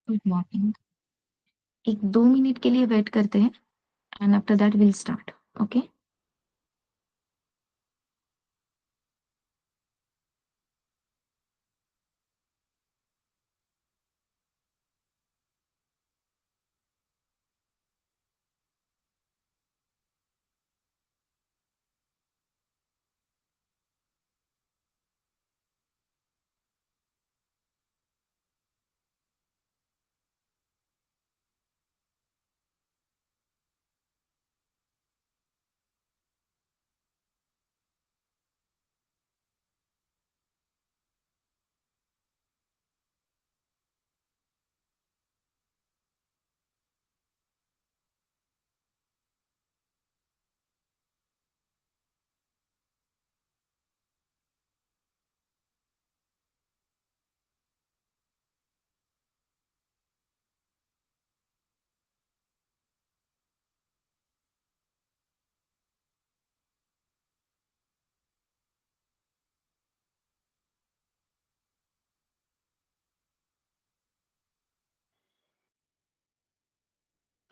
Good morning. एक 2 minute के लिए वेट करते हैं and after that will start. Okay.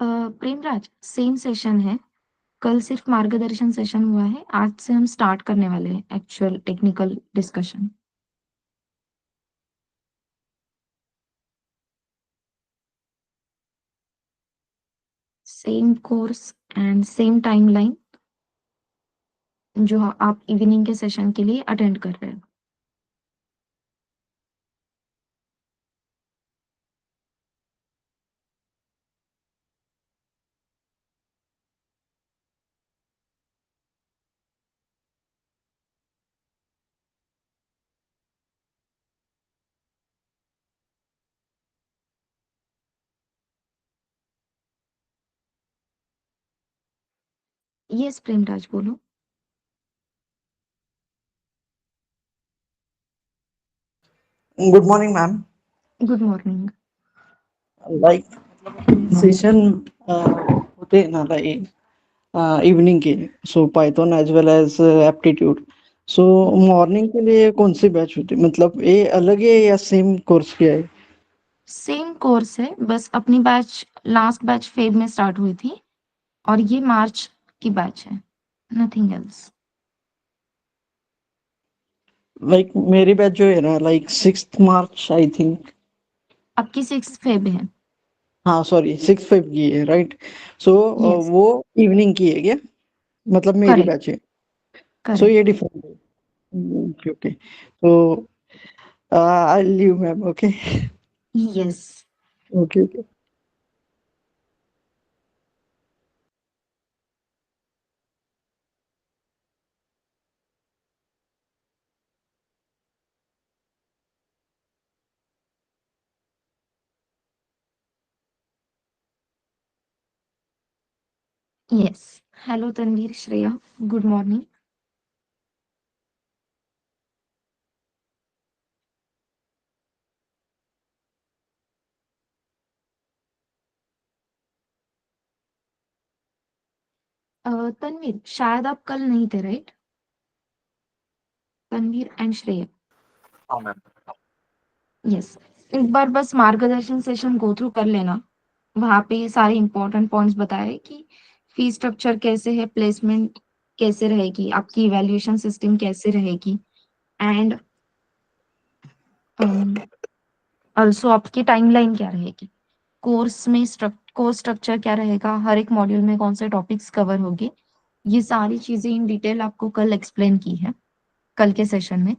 Premraj, same session है। कल सिर्फ मार्गदर्शन सेशन हुआ है, आज से हम स्टार्ट करने वाले हैं actual technical discussion. Same course and same timeline जो आप इवनिंग के सेशन के लिए अटेंड कर रहे हो। यस प्रेमराज, बोलो। Good morning ma'am. Good morning. Like session होते हैं ना, लाइक इवनिंग के, so Python as well as aptitude. So morning के लिए कौन सी बैच होती है, मतलब ये अलग है या सेम कोर्स किया है? सेम कोर्स है, बस अपनी बैच लास्ट बैच फेब में स्टार्ट हुई थी और ये मार्च की बैच है, नथिंग एल्स। लाइक मेरी बैच जो है ना, लाइक 6 मार्च आई थिंक। आपकी 6 फेब है। हाँ सॉरी, 6 फेब की है, राइट। So yes. वो इवनिंग की है क्या? मतलब मेरी करेक्ट। बैच है। So correct. ये डिफरेंट है। ओके ओके, तो I leave ma'am. Okay yes. Okay okay. Yes. Hello Tanveer, Shreya, good morning. Tanveer, शायद आप कल नहीं थे, राइट? तनवीर एंड श्रेया। हाँ मैम। यस। एक बार बस मार्गदर्शन सेशन गो थ्रू कर लेना। वहां पे सारे इंपॉर्टेंट पॉइंट्स बताए कि फी स्ट्रक्चर कैसे है, प्लेसमेंट कैसे रहेगी, आपकी इवैल्यूएशन सिस्टम कैसे रहेगी, एंड ऑल्सो आपकी टाइमलाइन क्या रहेगी, कोर्स स्ट्रक्चर क्या रहेगा, हर एक मॉड्यूल में कौन से टॉपिक्स कवर होंगे। ये सारी चीजें इन डिटेल आपको कल एक्सप्लेन की है, कल के सेशन में।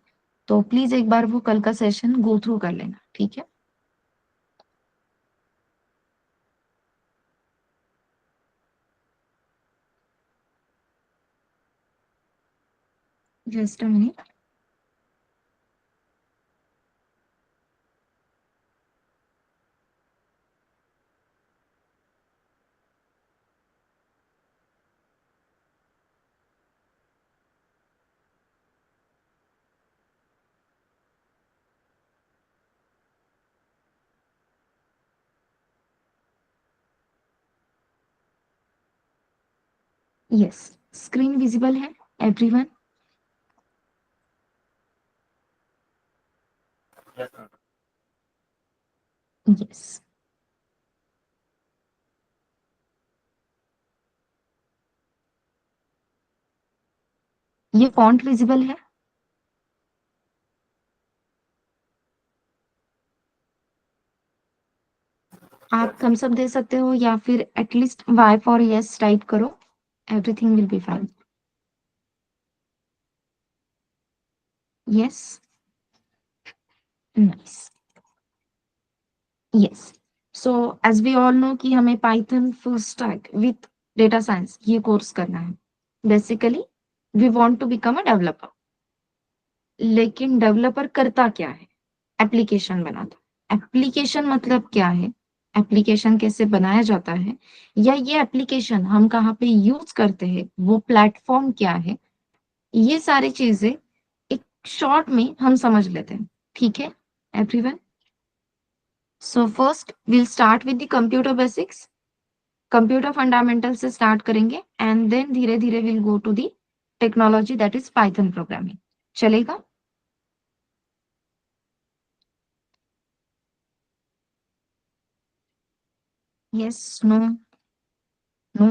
तो प्लीज एक बार वो कल का सेशन गो थ्रू कर लेना, ठीक है? Just a minute. Yes. Screen visible है एवरीवन? Yes ma'am. यस। ये फॉन्ट विजिबल है? आप थम्स अप दे सकते हो या फिर at least Y for yes type करो, everything will be fine. Yes, nice. Yes, so as we all know कि हमें Python full stack with data science ये कोर्स करना है। Basically we want to become a developer. लेकिन developer करता क्या है? एप्लीकेशन बनाता। एप्लीकेशन मतलब क्या है, एप्लीकेशन कैसे बनाया जाता है, या ये एप्लीकेशन हम कहाँ पे यूज करते हैं, वो प्लेटफॉर्म क्या है, ये सारी चीजें एक शॉर्ट में हम समझ लेते हैं। ठीक है everyone? So first will start with the computer basics. Computer fundamental से स्टार्ट करेंगे एंड देन धीरे धीरे will go to the technology that is Python programming. चलेगा? Yes, no, no?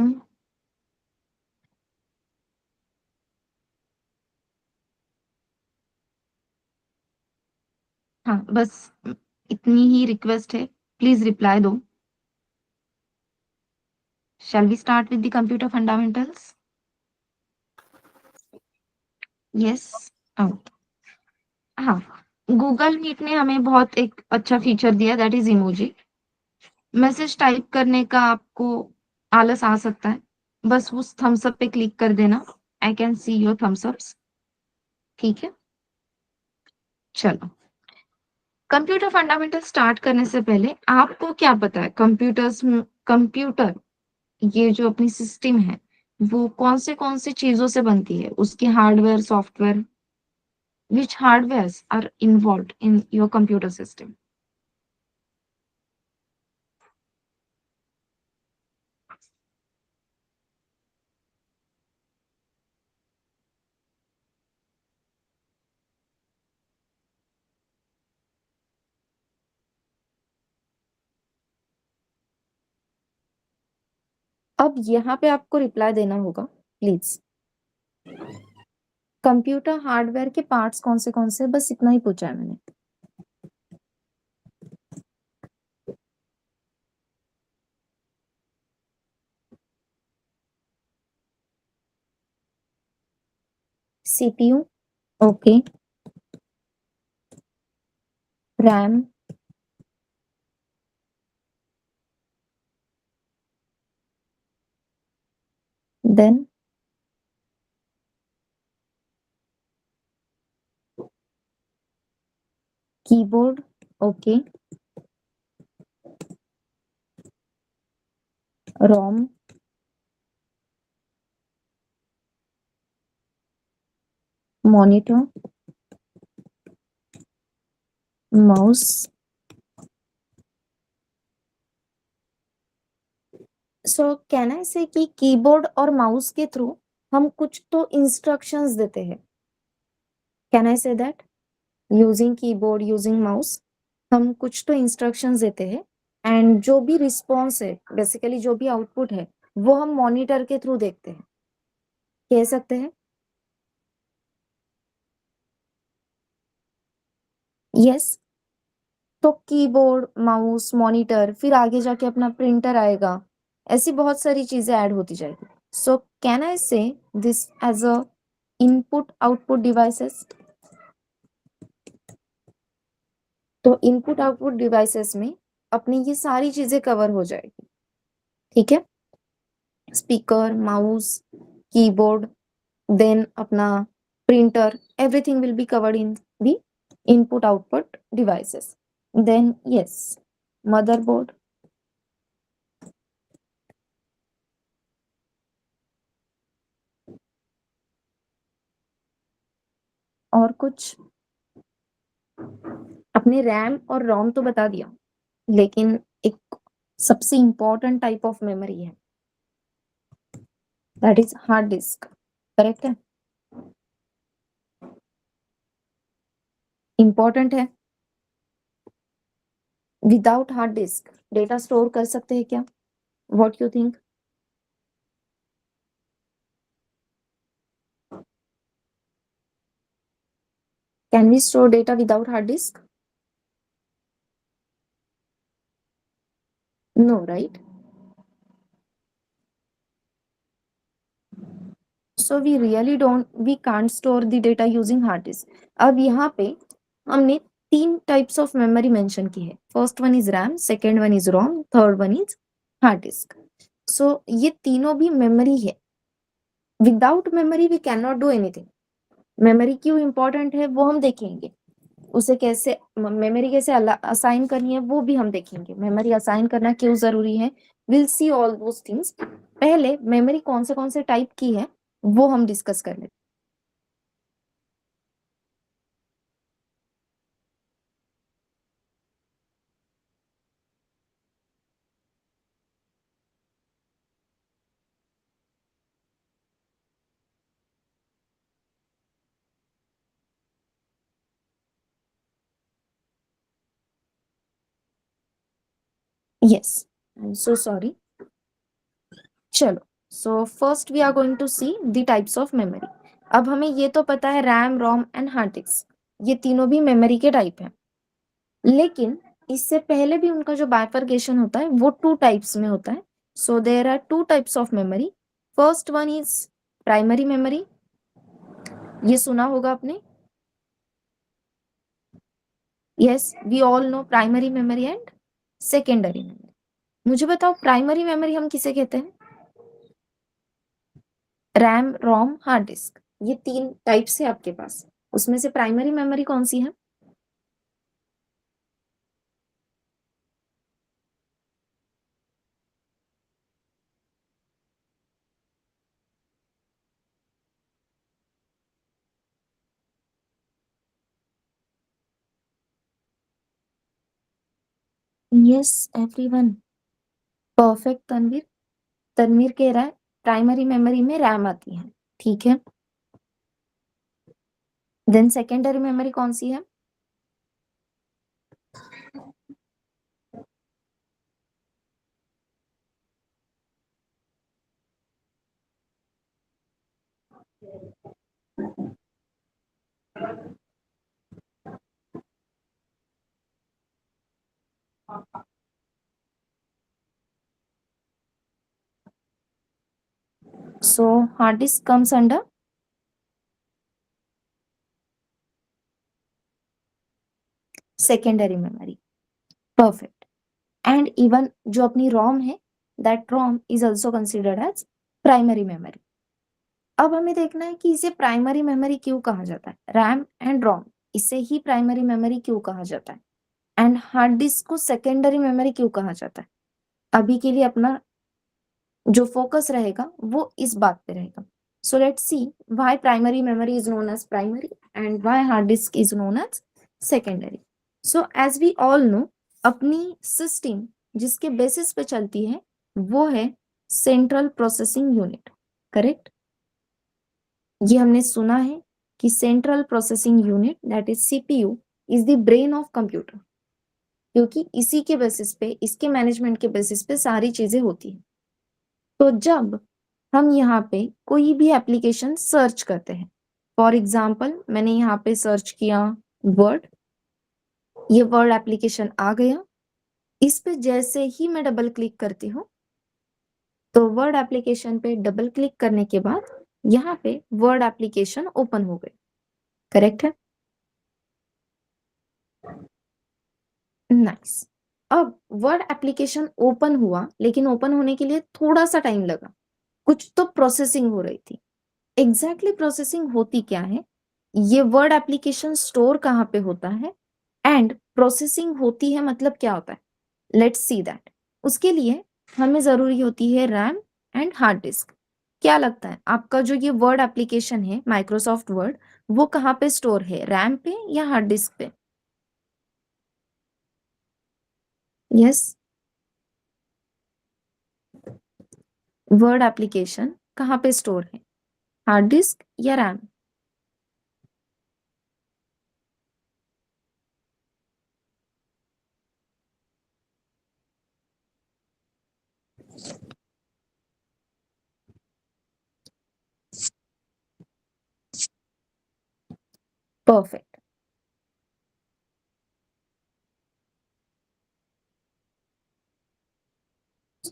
हाँ, बस इतनी ही रिक्वेस्ट है, प्लीज रिप्लाई दो। Shall we start with the computer fundamentals? Yes. हाँ, गूगल मीट ने हमें बहुत एक अच्छा फीचर दिया that is emoji. Message type करने का आपको आलस आ सकता है, बस उस थम्स अप पे क्लिक कर देना। I can see your thumbs ups. ठीक है, चलो। कंप्यूटर फंडामेंटल स्टार्ट करने से पहले आपको क्या पता है कंप्यूटर, ये जो अपनी सिस्टम है, वो कौन से चीजों से बनती है, उसके hardware software, which hardwares are involved in your computer system? अब यहाँ पे आपको रिप्लाई देना होगा प्लीज। कंप्यूटर हार्डवेयर के पार्ट्स कौन से, बस इतना ही पूछा है मैंने। CPU, okay, RAM, then keyboard, okay, ROM, monitor, mouse. So can I say कि कीबोर्ड और माउस के थ्रू हम कुछ तो इंस्ट्रक्शंस देते हैं। Can I say that using keyboard using mouse हम कुछ तो इंस्ट्रक्शंस देते हैं, एंड जो भी रिस्पॉन्स है, बेसिकली जो भी आउटपुट है, वो हम मॉनिटर के थ्रू देखते हैं, कह सकते हैं। यस, तो कीबोर्ड, माउस, मॉनिटर, फिर आगे जाके अपना प्रिंटर आएगा, ऐसी बहुत सारी चीजें ऐड होती जाएगी। सो can I say this as a input output devices? तो इनपुट आउटपुट डिवाइसेस में अपनी ये सारी चीजें कवर हो जाएगी। ठीक है, स्पीकर, माउस, कीबोर्ड, देन अपना printer, everything will be covered in the input output devices. Then yes, motherboard, और कुछ? अपने रैम और रोम तो बता दिया, लेकिन एक सबसे इंपॉर्टेंट टाइप ऑफ मेमोरी है, that is hard disk. Correct है, इंपॉर्टेंट है। Without hard disk data store कर सकते हैं क्या? What you think? Can we store data without hard disk? No, right? So we can't store the data using hard disk. अब यहाँ पे हमने 3 types of memory mention की है. First one is RAM, second one is ROM, third one is hard disk. So ये तीनों भी memory है. Without memory we cannot do anything. Memory क्यों important है वो हम देखेंगे. उसे कैसे मेमोरी कैसे असाइन करनी है वो भी हम देखेंगे. मेमोरी असाइन करना क्यों जरूरी है, will see all those things. पहले मेमोरी कौन से टाइप की है वो हम डिस्कस कर लेते. Yes, I am so sorry. चलो, so first we are going to see the types of memory. अब हमें ये तो पता है RAM, ROM and hard disk ये तीनों भी मेमोरी के टाइप हैं. लेकिन इससे पहले भी उनका जो बाइफर्केशन होता है वो 2 टाइप्स में होता है. So there are 2 types of memory. First one is primary memory. ये सुना होगा आपने. Yes, we all know primary memory and secondary memory. मुझे बताओ प्राइमरी मेमोरी हम किसे कहते हैं. रैम, रोम, हार्ड डिस्क ये 3 टाइप्स है आपके पास. उसमें से प्राइमरी मेमोरी कौन सी है. Yes everyone, perfect. Tanveer, Tanveer कह रहा है प्राइमरी मेमोरी में रैम आती है. ठीक है. देन सेकेंडरी मेमोरी कौन सी है. So hard disk comes under secondary memory. Perfect. And even जो अपनी रोम है that ROM is also considered as primary memory. अब हमें देखना है कि इसे प्राइमरी मेमोरी क्यों कहा जाता है. रैम एंड रोम इसे ही प्राइमरी मेमोरी क्यों कहा जाता है एंड हार्ड डिस्क को सेकेंडरी मेमोरी क्यों कहा जाता है. अभी के लिए अपना जो फोकस रहेगा वो इस बात पे रहेगा. So let's see why primary memory is known as primary and why hard disk is known as secondary. So as we all know अपनी सिस्टम जिसके बेसिस पे चलती है वो है सेंट्रल प्रोसेसिंग यूनिट. करेक्ट. ये हमने सुना है कि central processing unit that is CPU is the brain of computer. क्योंकि इसी के बेसिस पे, इसके मैनेजमेंट के बेसिस पे सारी चीजें होती हैं. तो जब हम यहाँ पे कोई भी एप्लीकेशन सर्च करते हैं, फॉर एग्जाम्पल मैंने यहाँ पे सर्च किया वर्ड. ये वर्ड एप्लीकेशन आ गया. इस पे जैसे ही मैं डबल क्लिक करती हूँ तो वर्ड एप्लीकेशन पे डबल क्लिक करने के बाद यहाँ पे वर्ड एप्लीकेशन ओपन हो गई. करेक्ट है. नाइस. अब वर्ड एप्लीकेशन ओपन हुआ लेकिन ओपन होने के लिए थोड़ा सा टाइम लगा. कुछ तो प्रोसेसिंग हो रही थी. एग्जैक्टली प्रोसेसिंग होती क्या है, ये वर्ड एप्लीकेशन स्टोर कहाँ पे होता है एंड प्रोसेसिंग होती है मतलब क्या होता है. Let's see that. उसके लिए हमें जरूरी होती है रैम एंड हार्ड डिस्क. क्या लगता है आपका जो ये वर्ड एप्लीकेशन है माइक्रोसॉफ्ट वर्ड वो कहाँ पे स्टोर है, रैम पे या हार्ड डिस्क पे. यस, वर्ड एप्लीकेशन कहाँ पे स्टोर है, हार्ड डिस्क या रैम. परफेक्ट.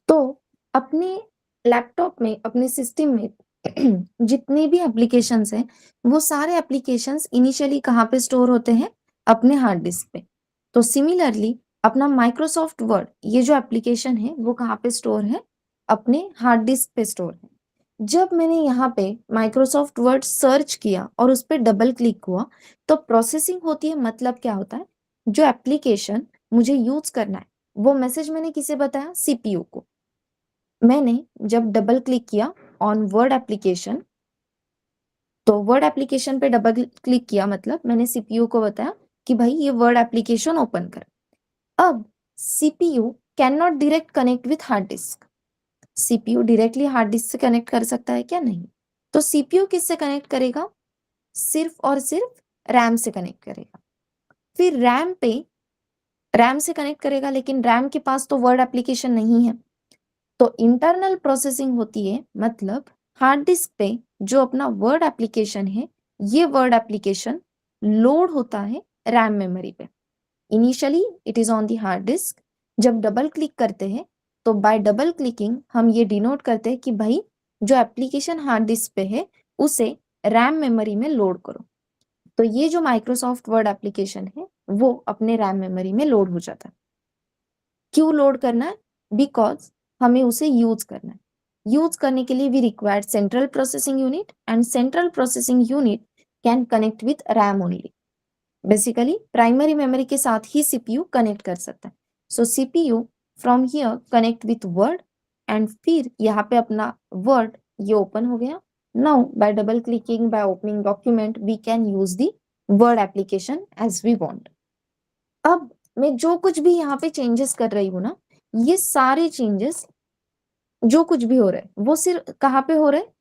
तो अपने लैपटॉप में, अपने सिस्टम में जितने भी एप्लीकेशंस हैं, वो सारे एप्लीकेशंस इनिशियली कहाँ पे स्टोर होते हैं? अपने हार्ड डिस्क पे। तो सिमिलरली अपना माइक्रोसॉफ्ट वर्ड, ये जो एप्लीकेशन है वो कहाँ पे स्टोर है? अपने हार्ड डिस्क पे स्टोर है। जब मैंने यहाँ पे माइक्रोसॉफ्ट वर्ड सर्च किया और उस पर डबल क्लिक हुआ, तो प्रोसेसिंग होती है। मतलब क्या होता है? जो एप्लीकेशन मुझे यूज करना है, वो मैसेज मैंने किसे बताया? सीपीयू को। मैंने जब डबल क्लिक किया ऑन वर्ड एप्लीकेशन, तो वर्ड एप्लीकेशन पे डबल क्लिक किया, मतलब मैंने सीपीयू को बताया कि भाई ये वर्ड एप्लीकेशन ओपन कर। अब CPU can not direct connect with hard disk. CPU directly hard disk से कनेक्ट कर सकता है क्या? नहीं। तो सीपीयू किससे कनेक्ट करेगा? सिर्फ और सिर्फ रैम से कनेक्ट करेगा। फिर रैम से कनेक्ट करेगा, लेकिन रैम के पास तो वर्ड एप्लीकेशन नहीं है। तो इंटरनल प्रोसेसिंग होती है, मतलब हार्ड डिस्क पे जो अपना वर्ड एप्लीकेशन है, ये वर्ड एप्लीकेशन लोड होता है रैम मेमोरी पे। Initially it is on the hard disk. जब डबल क्लिक करते हैं, तो बाय डबल क्लिकिंग हम ये डिनोट करते हैं कि भाई जो एप्लीकेशन हार्ड डिस्क पे है उसे रैम मेमोरी में लोड करो। तो ये जो माइक्रोसॉफ्ट वर्ड एप्लीकेशन है वो अपने रैम मेमोरी में लोड हो जाता है। क्यों लोड करना है? बिकॉज हमें उसे यूज करना है। यूज करने के लिए we require central processing unit, and central processing unit can connect with RAM only. Basically primary memory के साथ ही सीपीयू कनेक्ट कर सकता है। So CPU from here connect with Word, and फिर यहाँ पे अपना वर्ड ये ओपन हो गया। Now by double clicking, by opening document, we can use the Word application as we want. अब मैं जो कुछ भी यहाँ पे चेंजेस कर रही हूँ ना, ये सारे चेंजेस जो कुछ भी हो रहे हैं वो सिर्फ कहाँ पे हो रहे हैं?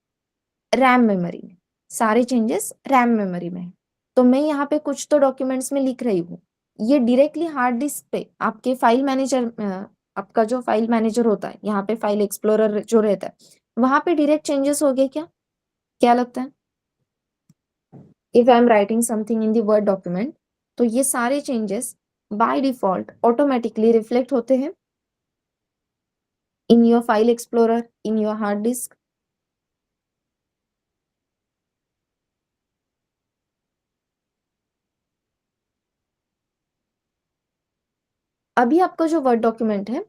रैम मेमोरी में। सारे चेंजेस रैम मेमोरी में है। तो मैं यहाँ पे कुछ तो डॉक्यूमेंट्स में लिख रही हूँ, ये डायरेक्टली हार्ड डिस्क पे आपके फाइल मैनेजर, आपका जो फाइल मैनेजर होता है, यहाँ पे फाइल एक्सप्लोरर जो रहता है, वहां पे डायरेक्ट चेंजेस हो गए क्या? क्या लगता है? If I am writing something in the word document, तो ये सारे changes by default automatically reflect होते हैं in your file explorer, in your hard disk. अभी आपका जो वर्ड डॉक्यूमेंट है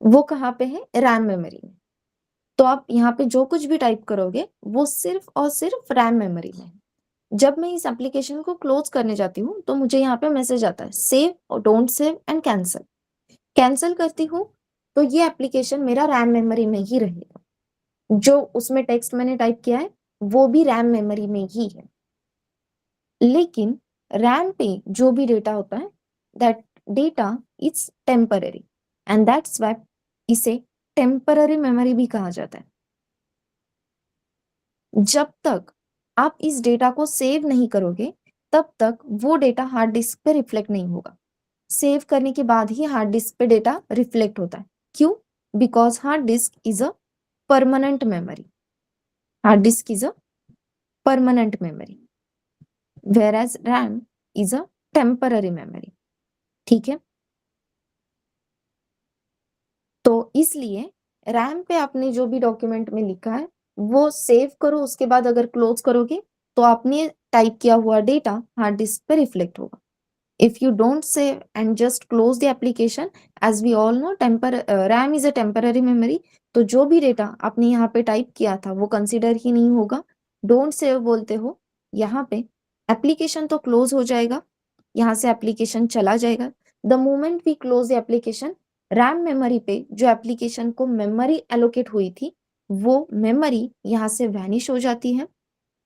वो कहाँ पे है? रैम मेमोरी में। तो आप यहाँ पे जो कुछ भी टाइप करोगे वो सिर्फ और सिर्फ रैम मेमोरी में है। जब मैं इस एप्लीकेशन को क्लोज करने जाती हूँ, तो मुझे यहाँ पे मैसेज आता है सेव और don't save and cancel. Cancel करती हूँ तो ये एप्लीकेशन मेरा रैम मेमोरी में ही रहेगा। जो उसमें टेक्स्ट मैंने टाइप किया है वो भी रैम मेमोरी में ही है। लेकिन रैम पे जो भी डेटा होता है, that data is temporary, and that's why इसे टेम्पररी मेमोरी भी कहा जाता है। जब तक आप इस डेटा को सेव नहीं करोगे, तब तक वो डेटा हार्ड डिस्क पे रिफ्लेक्ट नहीं होगा। सेव करने के बाद ही हार्ड डिस्क पे डेटा रिफ्लेक्ट होता है। क्यों? Because hard disk is a permanent memory. Hard disk is a permanent memory, whereas RAM is a temporary memory। ठीक है? तो इसलिए रैम पे आपने जो भी डॉक्यूमेंट में लिखा है वो सेव करो, उसके बाद अगर क्लोज करोगे तो आपने टाइप किया हुआ डेटा हार्ड डिस्क पे रिफ्लेक्ट होगा। If you don't save and just close the application, as we all know RAM is a temporary memory, तो जो भी डेटा आपने यहाँ पे टाइप किया था वो कंसिडर ही नहीं होगा। डोंट सेव बोलते हो, यहाँ पे एप्लीकेशन तो क्लोज हो जाएगा, यहाँ से एप्लीकेशन चला जाएगा। The moment we close the application, RAM memory पे जो एप्लीकेशन को मेमोरी एलोकेट हुई थी वो मेमोरी यहाँ से वैनिश हो जाती है।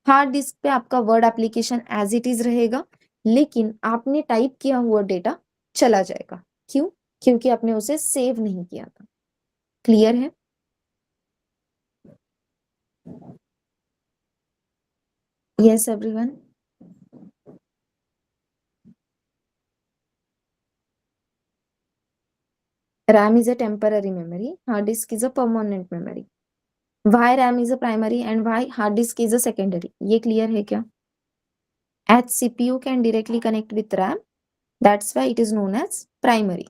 हार्ड डिस्क पे आपका Word application as it is रहेगा, लेकिन आपने टाइप किया हुआ डेटा चला जाएगा। क्यों? क्योंकि आपने उसे सेव नहीं किया था। क्लियर है? Yes everyone. RAM is a temporary memory, hard disk is a permanent memory. Why RAM is a primary and why hard disk is a secondary? ये clear है क्या? As CPU can directly connect with RAM, that's why it is known as primary.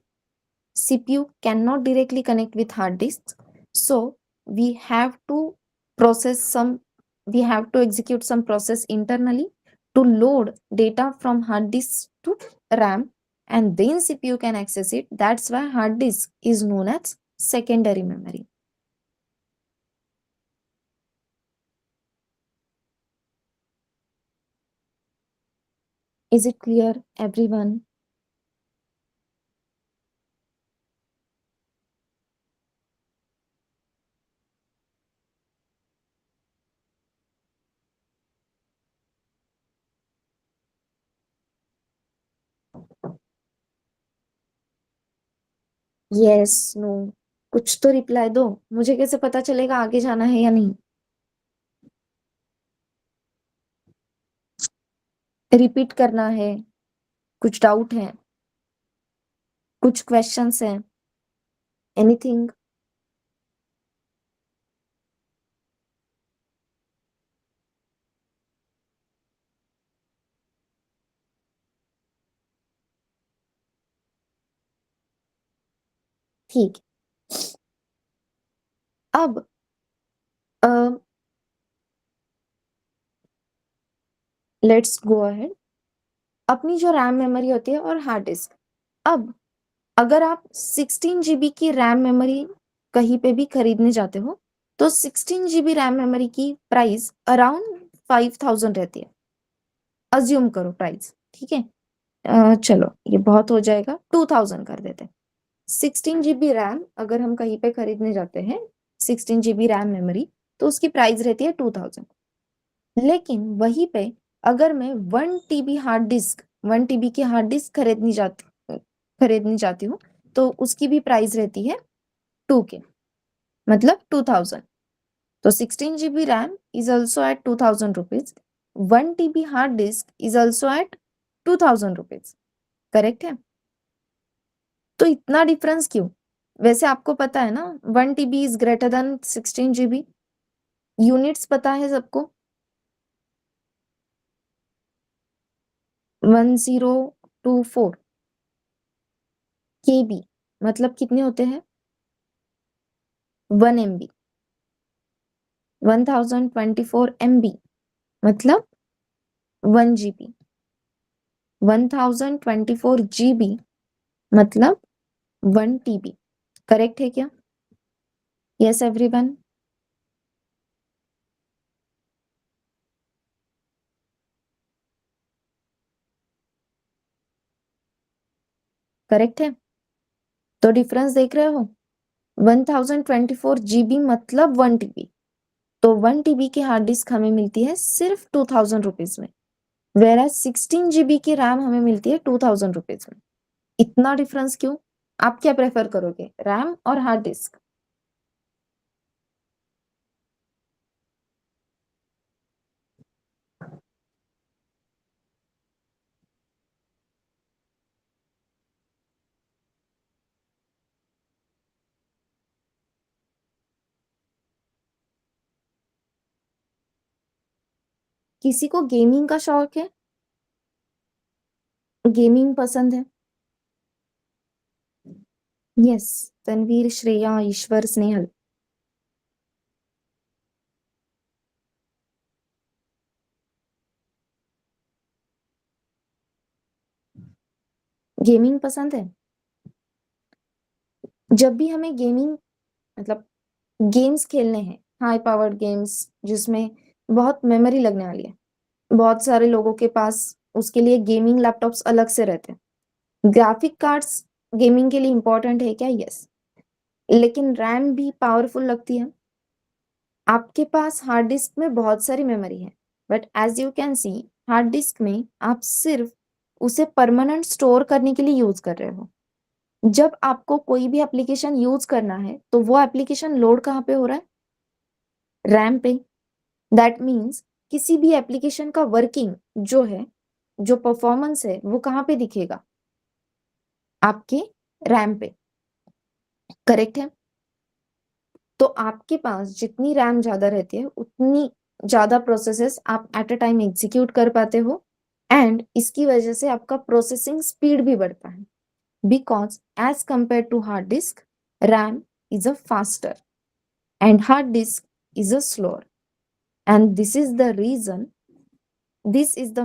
CPU cannot directly connect with hard disk, So we have to process some we have to execute some process internally to load data from hard disk to RAM, and then CPU can access it. That's why hard disk is known as secondary memory. Is it clear, everyone? Yes, no, कुछ तो reply दो। मुझे कैसे पता चलेगा आगे जाना है या नहीं? रिपीट करना है? कुछ डाउट है? कुछ क्वेश्चंस हैं? एनीथिंग? ठीक। अब लेट्स गो अहेड। अपनी जो रैम मेमोरी होती है और हार्ड डिस्क, अब अगर आप 16 GB की रैम मेमोरी कहीं पे भी खरीदने जाते हो तो 16 GB रैम मेमोरी की प्राइस अराउंड 5000 रहती है। अज्यूम करो प्राइस, ठीक है? चलो ये बहुत हो जाएगा, 2000 कर देते हैं। 16 GB रैम अगर हम कहीं पे खरीदने जाते हैं, 16 GB रैम मेमोरी, तो उसकी प्राइस रहती है 2000। लेकिन वहीं पे अगर मैं 1 TB हार्ड डिस्क 1 TB की हार्ड डिस्क खरीदनी चाहती हूँ तो उसकी भी प्राइस रहती है 2K, मतलब 2000। तो 16 GB RAM is also eight 2000 rupees, 1 TB hard disk is also eight 2000 rupees. Correct है? तो इतना डिफरेंस क्यों? वैसे आपको पता है ना 1 TB is greater than 16 GB। Units पता है सबको? 1024 KB मतलब कितने होते हैं? 1 MB। 1024 MB मतलब 1 GB। 1024 GB मतलब 1 TB। करेक्ट है क्या? Yes everyone? करेक्ट है? तो डिफरेंस देख रहे हो? 1024 GB मतलब 1 TB। तो 1 TB की हार्ड डिस्क हमें मिलती है सिर्फ 2000 रुपीज में, वेर 16 GB की रैम हमें मिलती है 2000 रुपीज में। इतना डिफरेंस क्यों? आप क्या प्रेफर करोगे, रैम और हार्ड डिस्क? किसी को गेमिंग का शौक है? गेमिंग पसंद है? यस, तनवीर, श्रेया, ईश्वर, स्नेहल। गेमिंग पसंद है? जब भी हमें गेमिंग मतलब गेम्स खेलने हैं, हाई पावर्ड गेम्स जिसमें बहुत मेमोरी लगने वाली है, बहुत सारे लोगों के पास उसके लिए गेमिंग लैपटॉप्स अलग से रहते हैं। ग्राफिक कार्ड्स गेमिंग के लिए इंपॉर्टेंट है क्या? यस, लेकिन रैम भी पावरफुल लगती है। आपके पास हार्ड डिस्क में बहुत सारी मेमोरी है, but as you can see hard disk में आप सिर्फ उसे परमानेंट स्टोर करने के लिए यूज कर रहे हो। जब आपको कोई भी एप्लीकेशन यूज करना है तो वो एप्लीकेशन लोड कहाँ पे हो रहा है? रैम पे। दैट मीन्स किसी भी एप्लीकेशन का वर्किंग जो है, जो परफॉर्मेंस है, वो कहाँ पे दिखेगा? आपके रैम पे। करेक्ट है? तो आपके पास जितनी रैम ज्यादा रहती है उतनी ज्यादा प्रोसेसेस आप एट अ टाइम एग्जीक्यूट कर पाते हो, एंड इसकी वजह से आपका प्रोसेसिंग स्पीड भी बढ़ता है, because as compare to hard disk RAM is a faster. and hard disk is a slower. And this is the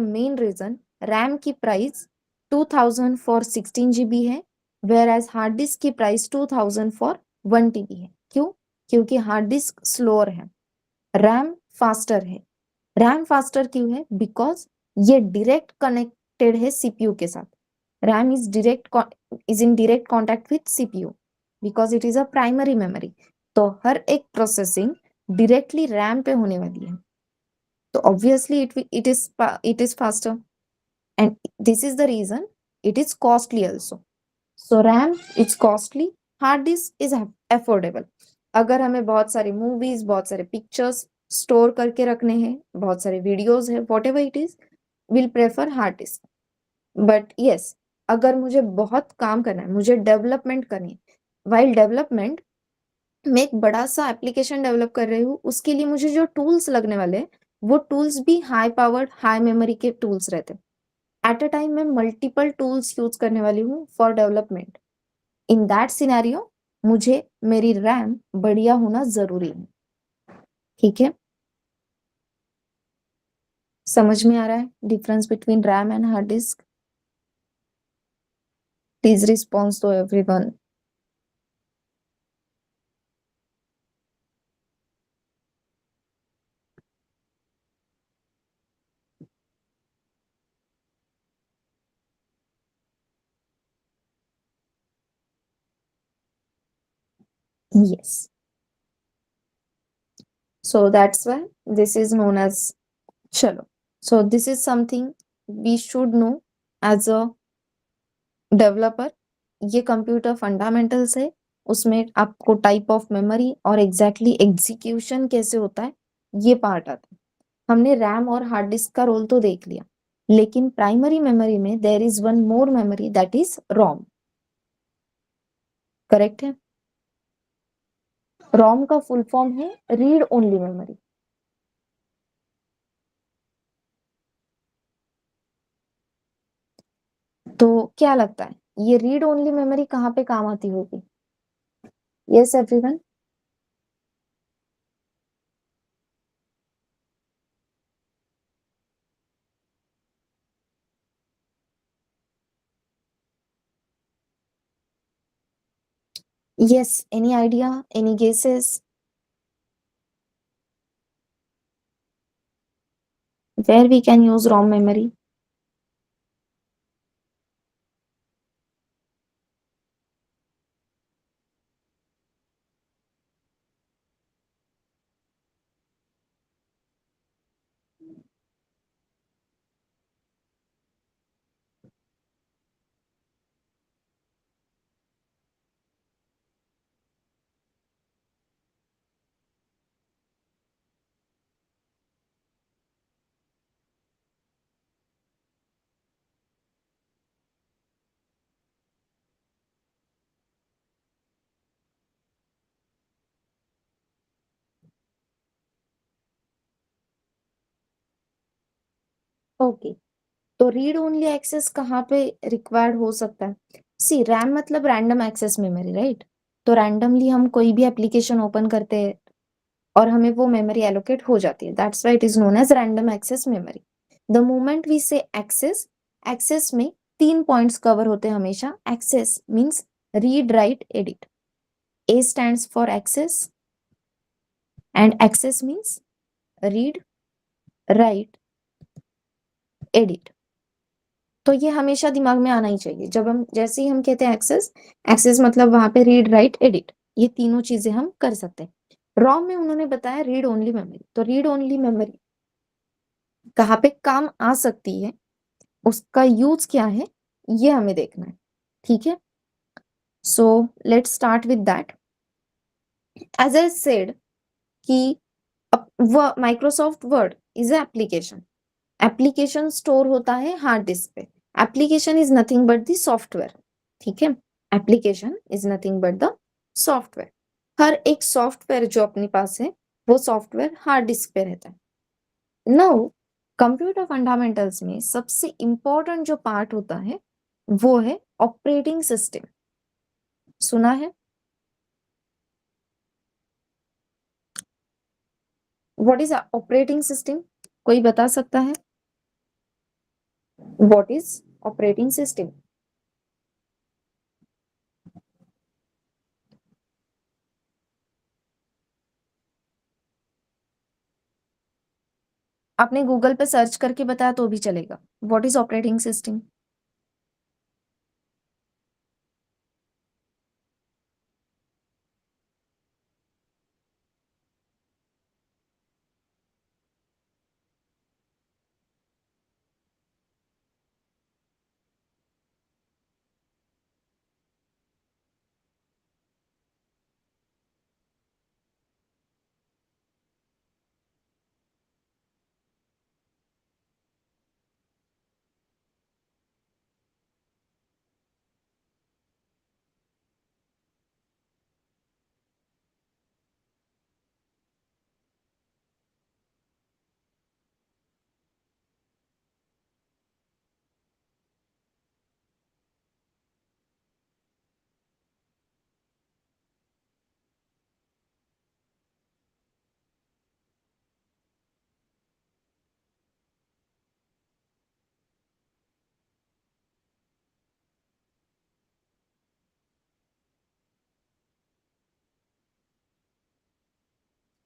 main reason RAM की प्राइस 2000 फॉर 16 GB है, whereas हार्ड डिस्क की price 2000 for 1 TB है. क्यों? क्योंकि hard disk slower है, RAM faster है. RAM faster क्यों है? बिकॉज ये डायरेक्ट कनेक्टेड है सीपीयू के साथ. RAM is in direct contact with CPU because it is a primary memory. तो हर एक प्रोसेसिंग डायरेक्टली रैम पे होने वाली है. तो obviously it is faster, and this is the reason it is costly also. So RAM is costly, hard disk is affordable. अगर हमें बहुत सारी मूवीज, बहुत सारे पिक्चर्स स्टोर करके रखने हैं, बहुत सारे वीडियोस है, what ever it is, will prefer hard disk. But yes, अगर मुझे बहुत काम करना है, मुझे डेवलपमेंट करनी है, वाइल डेवलपमेंट मैं एक बड़ा सा एप्लीकेशन डेवलप कर रही हूँ, उसके लिए मुझे जो टूल्स लगने वाले हैं वो टूल्स भी हाई पावर्ड हाई मेमोरी के टूल्स रहते हैं. एट अ टाइम मैं मल्टीपल टूल्स यूज करने वाली हूँ for development. In that scenario मुझे मेरी रैम बढ़िया होना जरूरी है. ठीक है, समझ में आ रहा है difference between RAM and hard disk? Please response to everyone. Yes. So that's why this is known as chalo. So this is something we should know as a developer. ये कंप्यूटर फंडामेंटल्स है, उसमें आपको type of memory और exactly execution कैसे होता है ये part आता है. हमने रैम और हार्ड डिस्क का रोल तो देख लिया, लेकिन प्राइमरी मेमोरी में there is one more memory that is ROM. Correct है? रोम का फुल फॉर्म है रीड ओनली मेमोरी. तो क्या लगता है ये रीड ओनली मेमोरी कहाँ पे काम आती होगी? Yes everyone. Yes, any idea, any guesses? Where we can use ROM memory? Okay, तो रीड ओनली एक्सेस कहाँ पे रिक्वायर्ड हो सकता है? सी, रैम मतलब रैंडम एक्सेस मेमोरी, राइट? तो रैंडमली हम कोई भी एप्लीकेशन ओपन करते हैं और हमें वो मेमोरी एलोकेट हो जाती है. That's why it is known as random access memory. The moment we say access, access में 3 पॉइंट्स कवर होते हैं हमेशा. Access means read write edit. A stands for access and access means read write edit. तो ये हमेशा दिमाग में आना ही चाहिए जब हम, जैसे ही हम कहते हैं एक्सेस, एक्सेस मतलब वहां पे रीड राइट एडिट, ये तीनों चीजें हम कर सकते हैं. रॉम में उन्होंने बताया रीड ओनली मेमोरी. तो रीड ओनली मेमोरी कहाँ पे काम आ सकती है, उसका यूज क्या है, ये हमें देखना है. ठीक है, so let's start with that. As I said कि Microsoft Word is a application. Application store होता है हार्ड डिस्क पे. Application is nothing but the software. ठीक है, application is nothing but the software. हर एक सॉफ्टवेयर जो अपने पास है वो सॉफ्टवेयर हार्ड डिस्क पे रहता है. नाउ कंप्यूटर फंडामेंटल्स में सबसे इंपॉर्टेंट जो पार्ट होता है वो है ऑपरेटिंग सिस्टम. सुना है? What is operating system? कोई बता सकता है? What is operating system? आपने गूगल पे सर्च करके बताया तो भी चलेगा। What is operating system?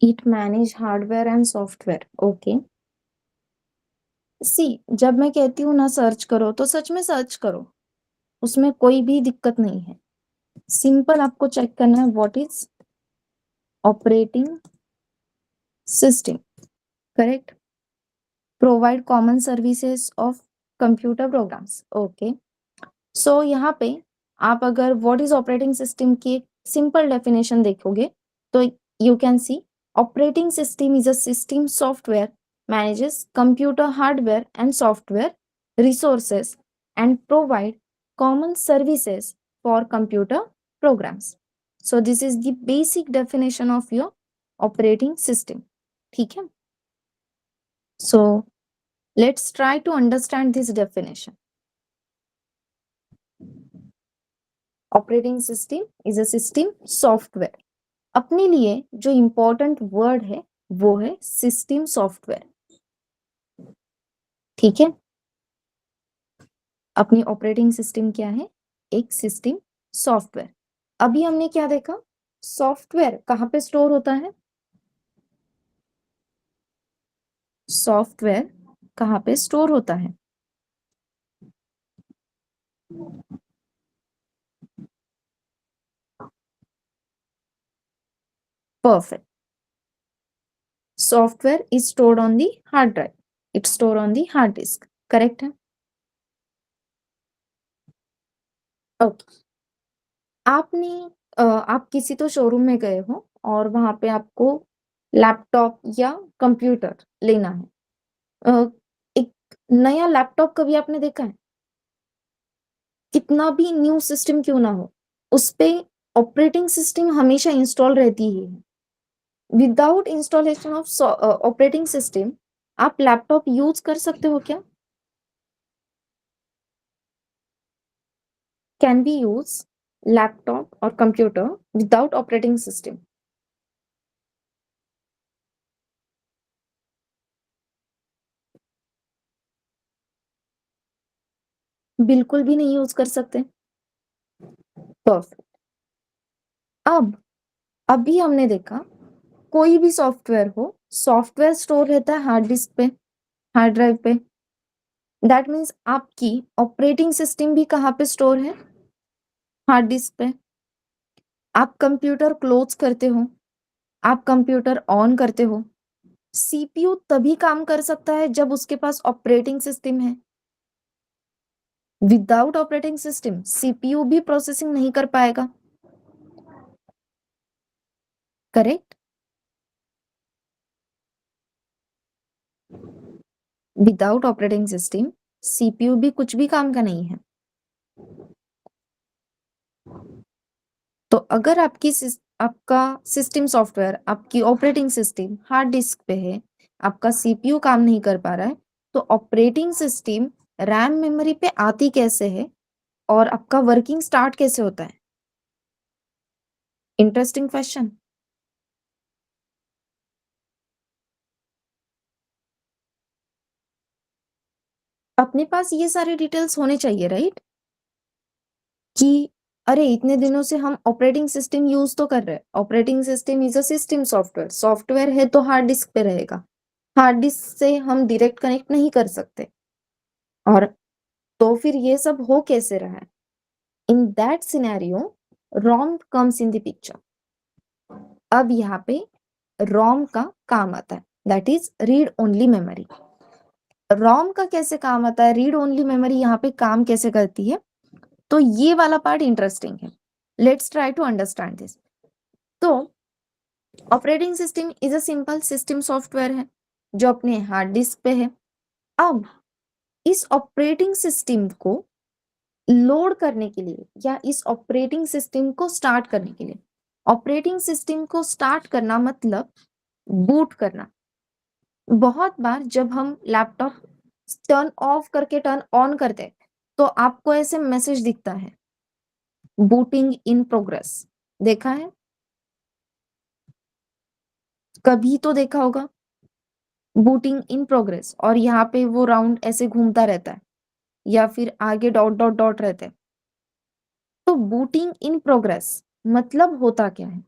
It manage hardware and software. Okay, see जब मैं कहती हूँ ना सर्च करो तो सच में सर्च करो, उसमें कोई भी दिक्कत नहीं है। सिंपल आपको चेक करना है what is operating system, correct. Provide common services of computer programs. Okay, so यहाँ पे आप अगर व्हाट इज ऑपरेटिंग सिस्टम की एक सिंपल डेफिनेशन देखोगे तो you can see operating system is a system software manages computer hardware and software resources and provide common services for computer programs. So this is the basic definition of your operating system. ठीक है, so let's try to understand this definition. Operating system is a system software. अपने लिए जो important word है वो है system software. ठीक है, अपनी ऑपरेटिंग सिस्टम क्या है? एक सिस्टम सॉफ्टवेयर। अभी हमने क्या देखा? सॉफ्टवेयर कहाँ पे स्टोर होता है? सॉफ्टवेयर कहाँ पे स्टोर होता है? Perfect. Software is stored on the hard drive, it's store on the hard disk, correct है? ओके, आपने आप किसी तो शोरूम में गए हो और वहां पे आपको लैपटॉप या कंप्यूटर लेना है। एक नया लैपटॉप कभी आपने देखा है? कितना भी न्यू सिस्टम क्यों ना हो, उस पे ऑपरेटिंग सिस्टम हमेशा इंस्टॉल रहती ही है। Without installation of operating system आप लैपटॉप यूज कर सकते हो क्या? कैन बी यूज लैपटॉप और कंप्यूटर विदाउट ऑपरेटिंग सिस्टम? बिल्कुल भी नहीं यूज कर सकते। परफेक्ट। अब अभी हमने देखा कोई भी सॉफ्टवेयर हो, सॉफ्टवेयर स्टोर रहता है हार्ड डिस्क पे, हार्ड ड्राइव पे। दैट मीन्स आपकी ऑपरेटिंग सिस्टम भी कहाँ पे स्टोर है? हार्ड डिस्क पे। आप कंप्यूटर क्लोज करते हो, आप कंप्यूटर ऑन करते हो, सीपीयू तभी काम कर सकता है जब उसके पास ऑपरेटिंग सिस्टम है। विदाउट ऑपरेटिंग सिस्टम सीपीयू भी प्रोसेसिंग नहीं कर पाएगा, correct? Without operating system CPU भी कुछ भी काम का नहीं है। तो अगर आपका सिस्टम सॉफ्टवेयर, आपकी ऑपरेटिंग सिस्टम हार्ड डिस्क पे है, आपका सीपीयू काम नहीं कर पा रहा है, तो ऑपरेटिंग सिस्टम रैम मेमोरी पे आती कैसे है और आपका वर्किंग स्टार्ट कैसे होता है? Interesting question. अपने पास ये सारे डिटेल्स होने चाहिए, राइट? कि अरे इतने दिनों से हम ऑपरेटिंग सिस्टम यूज तो कर रहे हैं। Operating system is a system software. Software है तो हार्ड डिस्क पे रहेगा। हार्ड डिस्क से हम डायरेक्ट कनेक्ट नहीं कर सकते। और तो फिर ये सब हो कैसे रहा है? In that scenario ROM comes in the picture. अब यहाँ पे रोम का काम आता है, that is read only memory. ROM का कैसे काम आता है, रीड ओनली मेमोरी यहाँ पे काम कैसे करती है? तो ये वाला पार्ट इंटरेस्टिंग है। Let's try to understand this. तो operating system is a simple system software है जो अपने हार्ड डिस्क पे है। अब इस ऑपरेटिंग सिस्टम को लोड करने के लिए या इस ऑपरेटिंग सिस्टम को स्टार्ट करने के लिए, ऑपरेटिंग सिस्टम को स्टार्ट करना मतलब बूट करना। बहुत बार जब हम लैपटॉप टर्न ऑफ करके टर्न ऑन करते हैं तो आपको ऐसे मैसेज दिखता है, बूटिंग इन प्रोग्रेस। देखा है? कभी तो देखा होगा, बूटिंग इन प्रोग्रेस, और यहाँ पे वो राउंड ऐसे घूमता रहता है या फिर आगे डॉट डॉट डॉट रहते हैं। तो बूटिंग इन प्रोग्रेस मतलब होता क्या है?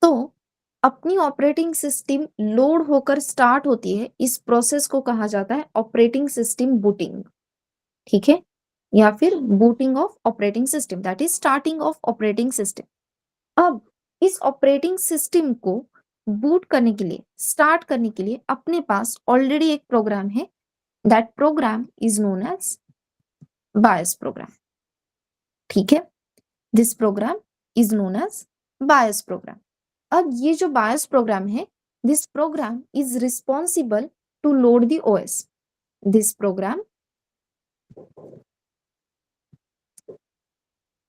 तो अपनी ऑपरेटिंग सिस्टम लोड होकर स्टार्ट होती है, इस प्रोसेस को कहा जाता है ऑपरेटिंग सिस्टम बूटिंग। ठीक है? या फिर booting of operating system, that is starting of operating system. अब इस ऑपरेटिंग सिस्टम को बूट करने के लिए, स्टार्ट करने के लिए अपने पास ऑलरेडी एक प्रोग्राम है। That program is known as BIOS program. ठीक है? This program is known as BIOS program. अब ये जो बायस प्रोग्राम है, this program is responsible to load the OS. This program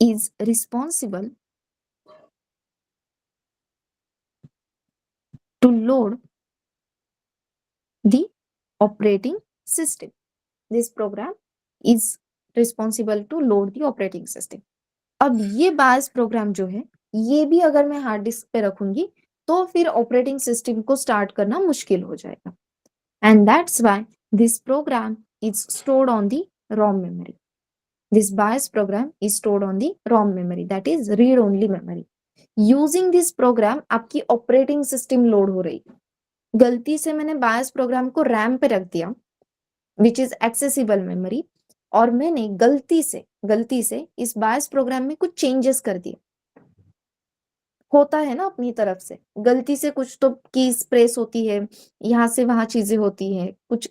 is responsible to load the operating system. This program is responsible to load the operating system. अब ये बायस programme जो है, ये भी अगर मैं हार्ड डिस्क पे रखूंगी तो फिर ऑपरेटिंग सिस्टम को स्टार्ट करना मुश्किल हो जाएगा। And that's why this program is stored on the ROM memory. This BIOS program is stored on the ROM memory, that is read only memory. Using this program आपकी operating system load हो रही। गलती से मैंने बायस programme को RAM पे रख दिया, विच इज एक्सेसिबल मेमोरी, और मैंने गलती से इस बायस प्रोग्राम में कुछ चेंजेस कर दिए। होता है ना अपनी तरफ से, गलती से कुछ तो कीज प्रेस होती है, यहाँ से वहां चीजें होती है, कुछ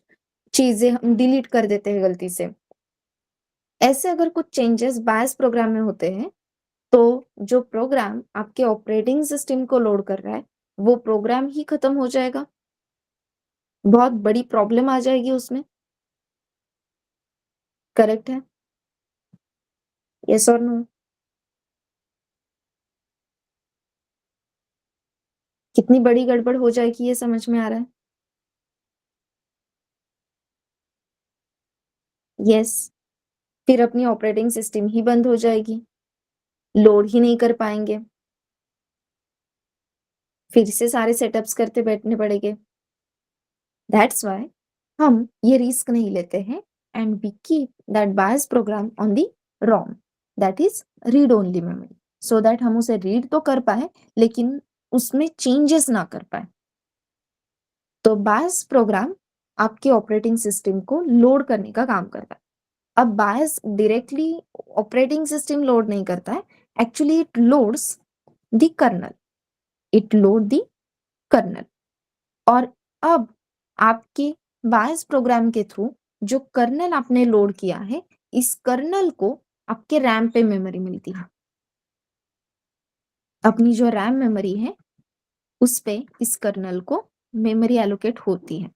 चीजें हम डिलीट कर देते हैं गलती से। ऐसे अगर कुछ चेंजेस बायस प्रोग्राम में होते हैं तो जो प्रोग्राम आपके ऑपरेटिंग सिस्टम को लोड कर रहा है वो प्रोग्राम ही खत्म हो जाएगा। बहुत बड़ी प्रॉब्लम आ जाएगी उसमें। करेक्ट है? यस और नो? कितनी बड़ी गड़बड़ हो जाएगी ये समझ में आ रहा है? यस। फिर अपनी ऑपरेटिंग सिस्टम ही बंद हो जाएगी, लोड ही नहीं कर पाएंगे, फिर से सारे सेटअप्स करते बैठने पड़ेंगे। दैट्स व्हाई हम ये रिस्क नहीं लेते हैं and we keep that BIOS program on the ROM, that is read only memory, so that हम उसे रीड तो कर पाए लेकिन उसमें चेंजेस ना कर पाए। तो बायस प्रोग्राम आपके ऑपरेटिंग सिस्टम को लोड करने का काम करता है। अब BIOS directly operating system load नहीं करता है, actually it loads the kernel, it load the kernel. और अब आपके बायस प्रोग्राम के थ्रू जो कर्नल आपने लोड किया है, इस कर्नल को आपके रैम पे मेमोरी मिलती है। अपनी जो रैम मेमोरी है उस पे इस कर्नल को मेमोरी एलोकेट होती है।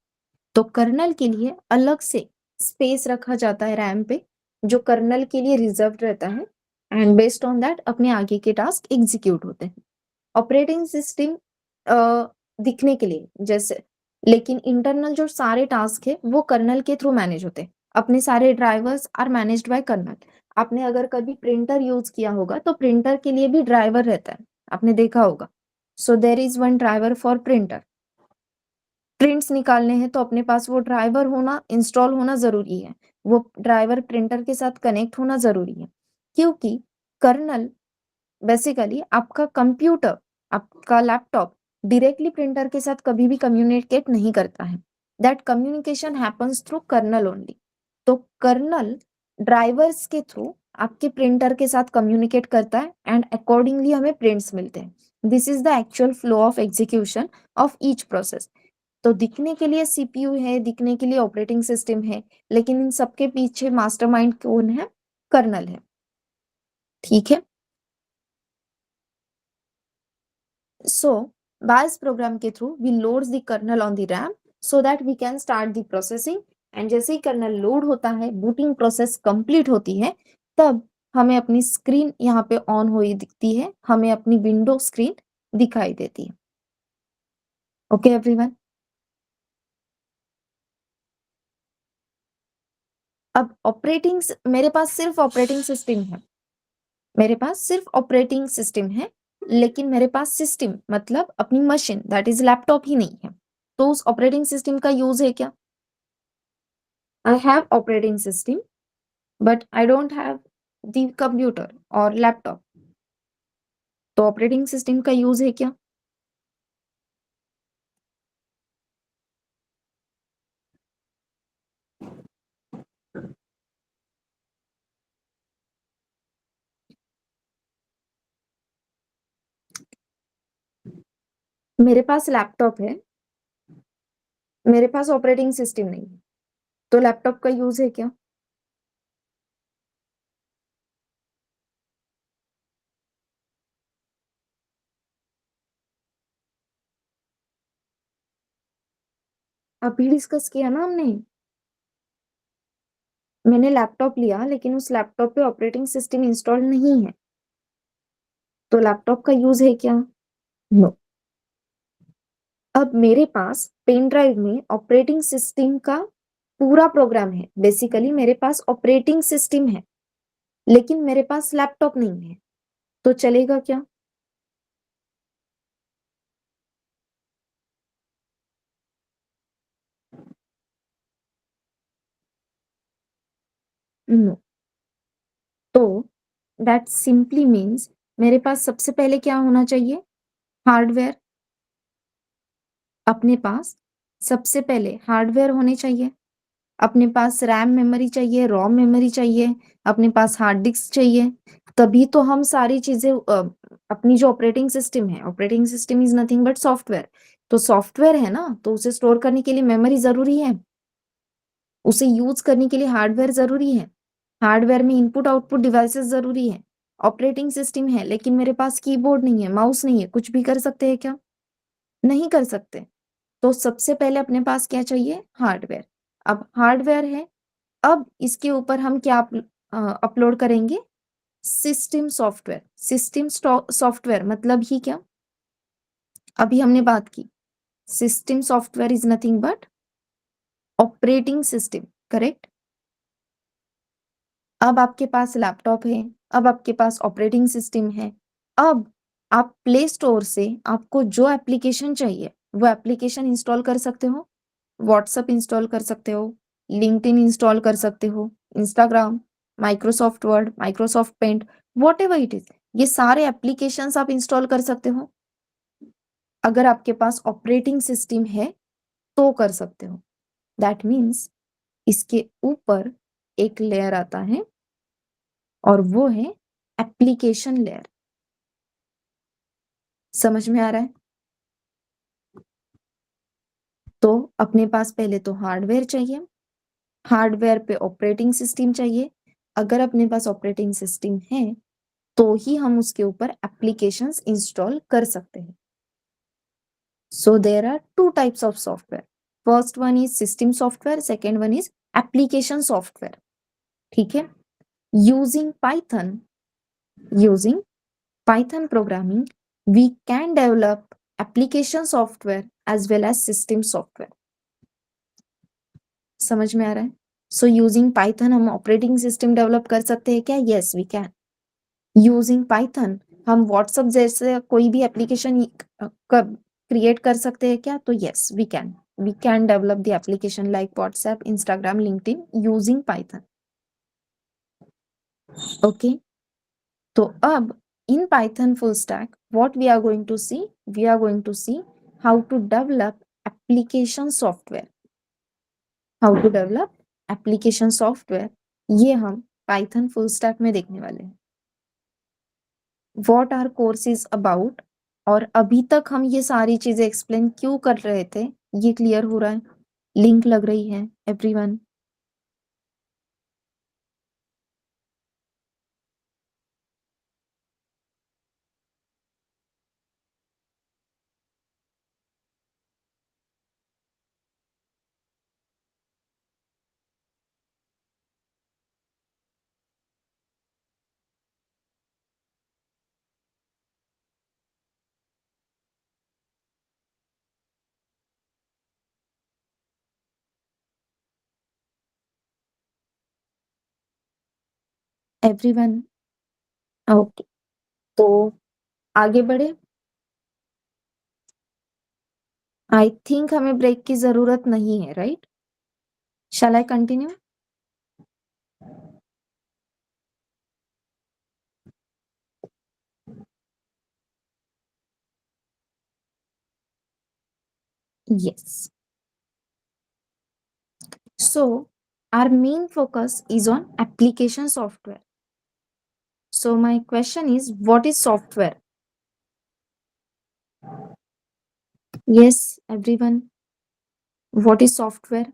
तो कर्नल के लिए अलग से स्पेस रखा जाता है रैम पे, जो कर्नल के लिए रिजर्व रहता है, एंड बेस्ड ऑन दैट अपने आगे के टास्क एग्जीक्यूट होते हैं। ऑपरेटिंग सिस्टम दिखने के लिए जैसे, लेकिन इंटरनल जो सारे टास्क है वो कर्नल के थ्रू मैनेज होते हैं। अपने सारे drivers are managed by kernel. आपने अगर कभी प्रिंटर यूज किया होगा तो प्रिंटर के लिए भी ड्राइवर रहता है, आपने देखा होगा। So there is one driver for printer. Prints निकालने हैं तो अपने पास वो ड्राइवर होना, इंस्टॉल होना जरूरी है। वो ड्राइवर प्रिंटर के साथ कनेक्ट होना ज़रूरी है, क्योंकि कर्नल बेसिकली आपका कंप्यूटर, आपका लैपटॉप डायरेक्टली प्रिंटर के साथ कभी भी कम्युनिकेट नहीं करता है। That communication happens through kernel only. तो कर्नल ड्राइवर्स के थ्रू आपके प्रिंटर के साथ कम्युनिकेट करता है एंड अकॉर्डिंगली हमें प्रिंट्स मिलते हैं। This is the actual flow of execution of each process. तो दिखने के लिए सीपीयू है, दिखने के लिए ऑपरेटिंग सिस्टम है, लेकिन इन सबके पीछे मास्टरमाइंड कौन है? कर्नल है। ठीक है। So, BIOS program के through we loads the kernel on the RAM so that we can start the processing, and जैसे ही कर्नल लोड होता है, बूटिंग प्रोसेस कंप्लीट होती है, तब हमें अपनी स्क्रीन यहाँ पे ऑन हुई दिखती है, हमें अपनी विंडो स्क्रीन दिखाई देती है। Okay everyone. अब ऑपरेटिंग, मेरे पास सिर्फ ऑपरेटिंग सिस्टम है, मेरे पास सिर्फ ऑपरेटिंग सिस्टम है, लेकिन मेरे पास सिस्टम मतलब अपनी मशीन दैट इज लैपटॉप ही नहीं है। तो उस ऑपरेटिंग सिस्टम का यूज है क्या? I have operating system, but I don't have the computer और लैपटॉप। तो ऑपरेटिंग सिस्टम का यूज है क्या? मेरे पास लैपटॉप है, मेरे पास ऑपरेटिंग सिस्टम नहीं है, तो लैपटॉप का यूज है क्या? अभी डिस्कस किया ना हमने। मैंने लैपटॉप लिया, लेकिन उस लैपटॉप पे ऑपरेटिंग सिस्टम इंस्टॉल नहीं है, तो लैपटॉप का यूज है क्या? नो। अब मेरे पास पेन ड्राइव में ऑपरेटिंग सिस्टम का पूरा प्रोग्राम है। बेसिकली मेरे पास ऑपरेटिंग सिस्टम है, लेकिन मेरे पास लैपटॉप नहीं है, तो चलेगा क्या? नो। तो दैट सिंपली मीन्स मेरे पास सबसे पहले क्या होना चाहिए? हार्डवेयर। अपने पास सबसे पहले हार्डवेयर होने चाहिए, अपने पास रैम मेमोरी चाहिए, रोम मेमोरी चाहिए, अपने पास हार्ड डिस्क चाहिए, तभी तो हम सारी चीजें अपनी जो ऑपरेटिंग सिस्टम है, operating system is nothing but software. तो सॉफ्टवेयर है ना, तो उसे स्टोर करने के लिए मेमोरी जरूरी है, उसे यूज करने के लिए हार्डवेयर जरूरी है, हार्डवेयर में इनपुट आउटपुट डिवाइसेस जरूरी है। ऑपरेटिंग सिस्टम है, लेकिन मेरे पास कीबोर्ड नहीं है, माउस नहीं है, कुछ भी कर सकते हैं क्या? नहीं कर सकते। तो सबसे पहले अपने पास क्या चाहिए? हार्डवेयर। अब हार्डवेयर है, अब इसके ऊपर हम क्या अपलोड करेंगे? System software. सिस्टम सॉफ्टवेयर मतलब ही क्या? अभी हमने बात की, system software is nothing but operating system, correct? अब आपके पास लैपटॉप है, अब आपके पास ऑपरेटिंग सिस्टम है, अब आप प्ले स्टोर से आपको जो एप्लीकेशन चाहिए वो एप्लीकेशन इंस्टॉल कर सकते हो। व्हाट्सएप इंस्टॉल कर सकते हो, लिंक्डइन इंस्टॉल कर सकते हो, Instagram, Microsoft Word, Microsoft Paint, whatever it is, ये सारे एप्लीकेशंस आप इंस्टॉल कर सकते हो। अगर आपके पास ऑपरेटिंग सिस्टम है तो कर सकते हो। दैट मीन्स इसके ऊपर एक लेयर आता है और वो है एप्लीकेशन लेयर। समझ में आ रहा है? तो अपने पास पहले तो हार्डवेयर चाहिए, हार्डवेयर पे ऑपरेटिंग सिस्टम चाहिए। अगर अपने पास ऑपरेटिंग सिस्टम है तो ही हम उसके ऊपर एप्लीकेशंस इंस्टॉल कर सकते हैं। So there are two types of software. First one is system software, second one is application software. ठीक है। Using Python, using Python programming, we can develop application software as well as system software. समझ में आ रहा है? So using Python हम operating system develop कर सकते हैं क्या? Yes we can. Using Python हम व्हाट्सएप जैसे कोई भी एप्लीकेशन क्रिएट कर सकते हैं क्या? तो yes we can. we can develop the application like WhatsApp, Instagram, LinkedIn using Python. Okay, तो अब in Python full stack, what we are going to see? We are going to see how to develop application software. How to develop application software, ये हम Python full stack में देखने वाले हैं. What our course is about, और अभी तक हम ये सारी चीजें एक्सप्लेन क्यों कर रहे थे, ये क्लियर हो रहा है? लिंक लग रही है एवरीवन? एवरीवन ओके, तो आगे बढ़े. आई थिंक हमें ब्रेक की जरूरत नहीं है, right? Shall I continue? Yes. So our main focus is on application software. So my question is, what is software? Yes, everyone. What is software?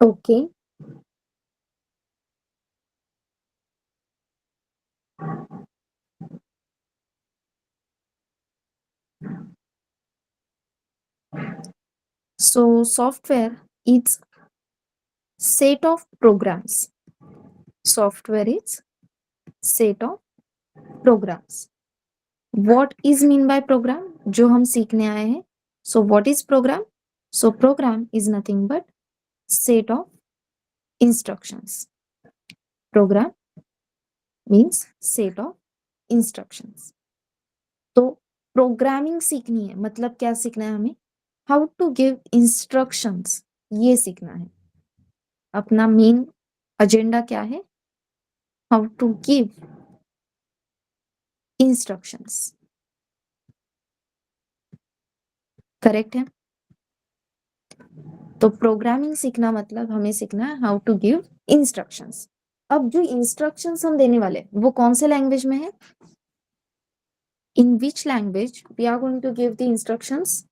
Okay. So software is set of programs. Software is set of programs. What is mean by program? जो हम सीखने आए हैं. So what is program? So program is nothing but set of instructions. Program means set of instructions. तो programming सीखनी है, मतलब क्या सीखना है हमें? हाउ टू गिव इंस्ट्रक्शंस, ये सीखना है. अपना मेन एजेंडा क्या है? How to give instructions. Correct है? तो प्रोग्रामिंग सीखना मतलब हमें सीखना है हाउ टू गिव इंस्ट्रक्शंस. अब जो इंस्ट्रक्शंस हम देने वाले वो कौन से लैंग्वेज में है? In which language we are going to give the instructions?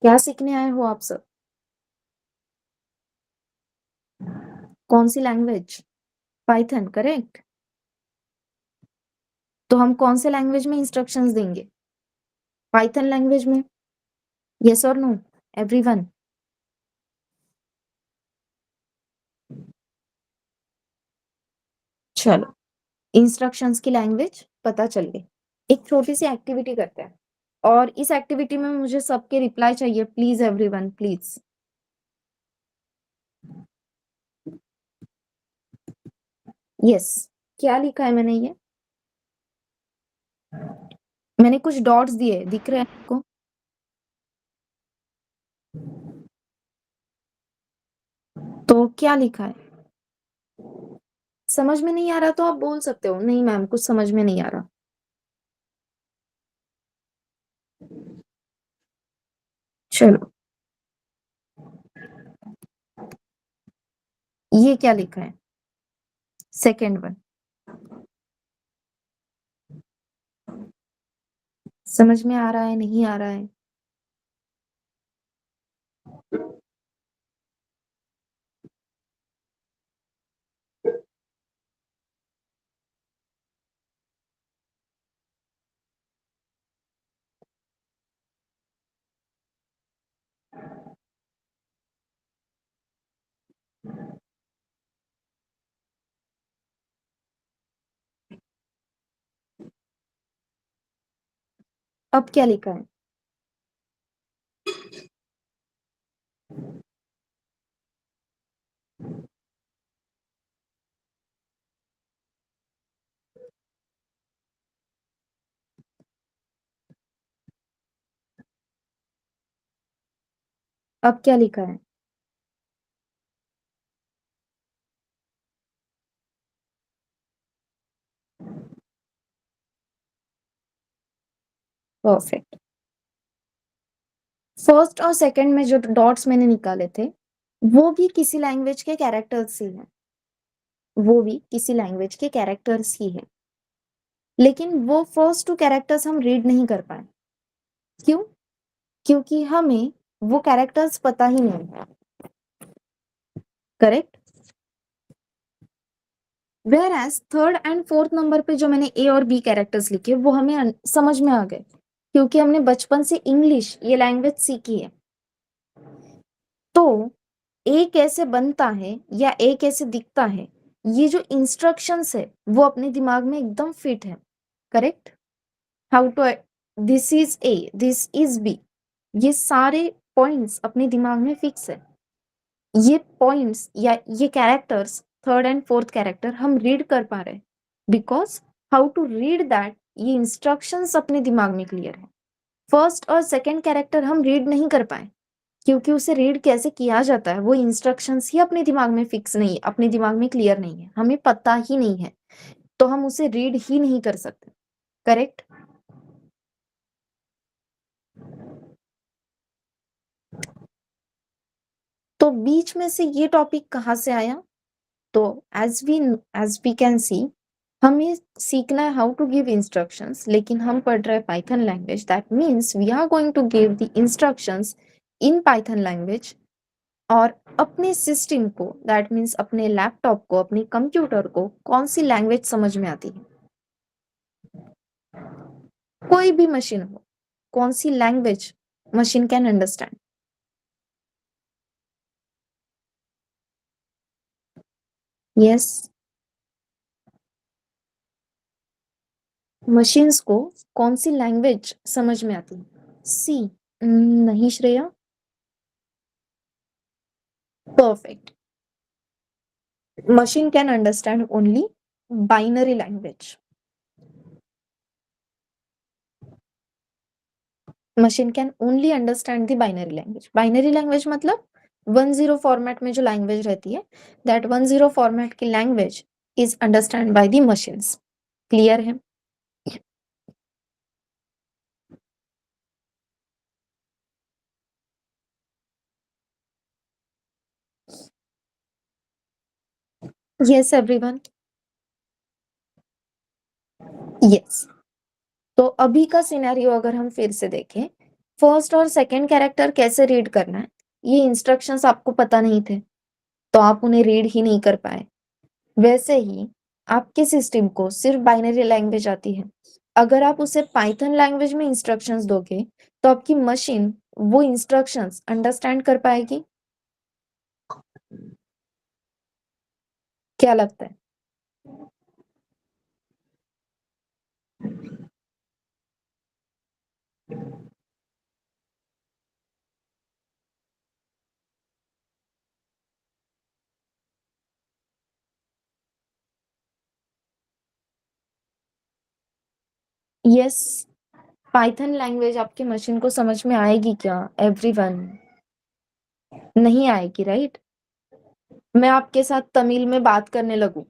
क्या सीखने आए हो आप सब? कौन सी लैंग्वेज? Python, correct. तो हम कौन से लैंग्वेज में इंस्ट्रक्शंस देंगे? पाइथन लैंग्वेज में. यस और नो एवरीवन? चलो, इंस्ट्रक्शंस की लैंग्वेज पता चल गई. एक छोटी सी एक्टिविटी करते हैं, और इस एक्टिविटी में मुझे सबके रिप्लाई चाहिए, प्लीज एवरीवन, प्लीज. यस, क्या लिखा है मैंने? ये मैंने कुछ डॉट्स दिए, दिख रहे हैं आपको? तो क्या लिखा है? समझ में नहीं आ रहा तो आप बोल सकते हो, नहीं मैम कुछ समझ में नहीं आ रहा. चलो, ये क्या लिखा है? Second one. समझ में आ रहा है, नहीं आ रहा है? अब क्या लिखा है? अब क्या लिखा है? परफेक्ट। फर्स्ट और सेकंड में जो डॉट्स मैंने निकाले थे, वो भी किसी लैंग्वेज के कैरेक्टर्स ही हैं। वो भी किसी लैंग्वेज के कैरेक्टर्स ही हैं। लेकिन वो फर्स्ट टू कैरेक्टर्स हम रीड नहीं कर पाए। क्यों? क्योंकि हमें वो कैरेक्टर्स पता ही नहीं है। Correct? Where as third and fourth number पे जो मैंने ए और बी कैरेक्टर्स लिखे, वो हमें समझ में आ गए, क्योंकि हमने बचपन से इंग्लिश ये लैंग्वेज सीखी है। तो ए कैसे बनता है या ए कैसे दिखता है, ये जो इंस्ट्रक्शंस है वो अपने दिमाग में एकदम फिट है। Correct? How to, this is A, this is B, ये सारे पॉइंट्स अपने दिमाग में फिक्स है। ये पॉइंट्स या ये characters, third and fourth character हम रीड कर पा रहे हैं, because how to read that, ये इंस्ट्रक्शंस अपने दिमाग में क्लियर है। फर्स्ट और सेकंड कैरेक्टर हम रीड नहीं कर पाए, क्योंकि उसे रीड कैसे किया जाता है वो इंस्ट्रक्शंस ही अपने दिमाग में फिक्स नहीं है, अपने दिमाग में क्लियर नहीं है, हमें पता ही नहीं है, तो हम उसे रीड ही नहीं कर सकते। करेक्ट? तो बीच में से ये टॉपिक कहाँ से आया? तो एज वी कैन सी, हमें सीखना है हाउ टू गिव इंस्ट्रक्शंस, लेकिन हम पढ़ रहे हैं Python language, that means we are going to give the instructions in Python language. और अपने सिस्टम को, दैट मीन्स अपने लैपटॉप को, अपने कंप्यूटर को कौन सी लैंग्वेज समझ में आती है? कोई भी मशीन हो, कौन सी language machine can understand? Yes, machines को कौन सी लैंग्वेज समझ में आती है? सी? नहीं Shreya. Perfect. Machine can understand only binary language. Machine can only understand the binary language. Binary language मतलब 1-0 फॉर्मेट में जो लैंग्वेज रहती है, that 1-0 फॉर्मेट की language is understand by the machines. Clear है? Yes everyone. Yes. तो अभी का सिनेरियो अगर हम फिर से देखें, फर्स्ट और सेकंड कैरेक्टर कैसे रीड करना है, ये इंस्ट्रक्शंस आपको पता नहीं थे, तो आप उन्हें रीड ही नहीं कर पाए। वैसे ही आपके सिस्टम को सिर्फ बाइनरी लैंग्वेज आती है। अगर आप उसे पाइथन लैंग्वेज में इंस्ट्रक्शंस दोगे, तो आपकी मशीन वो इंस्ट्रक्शंस अंडरस्टैंड कर पाएगी? क्या लगता है? यस, पाइथन लैंग्वेज आपकी मशीन को समझ में आएगी क्या एवरीवन? नहीं आएगी, राइट? मैं आपके साथ तमिल में बात करने लगूं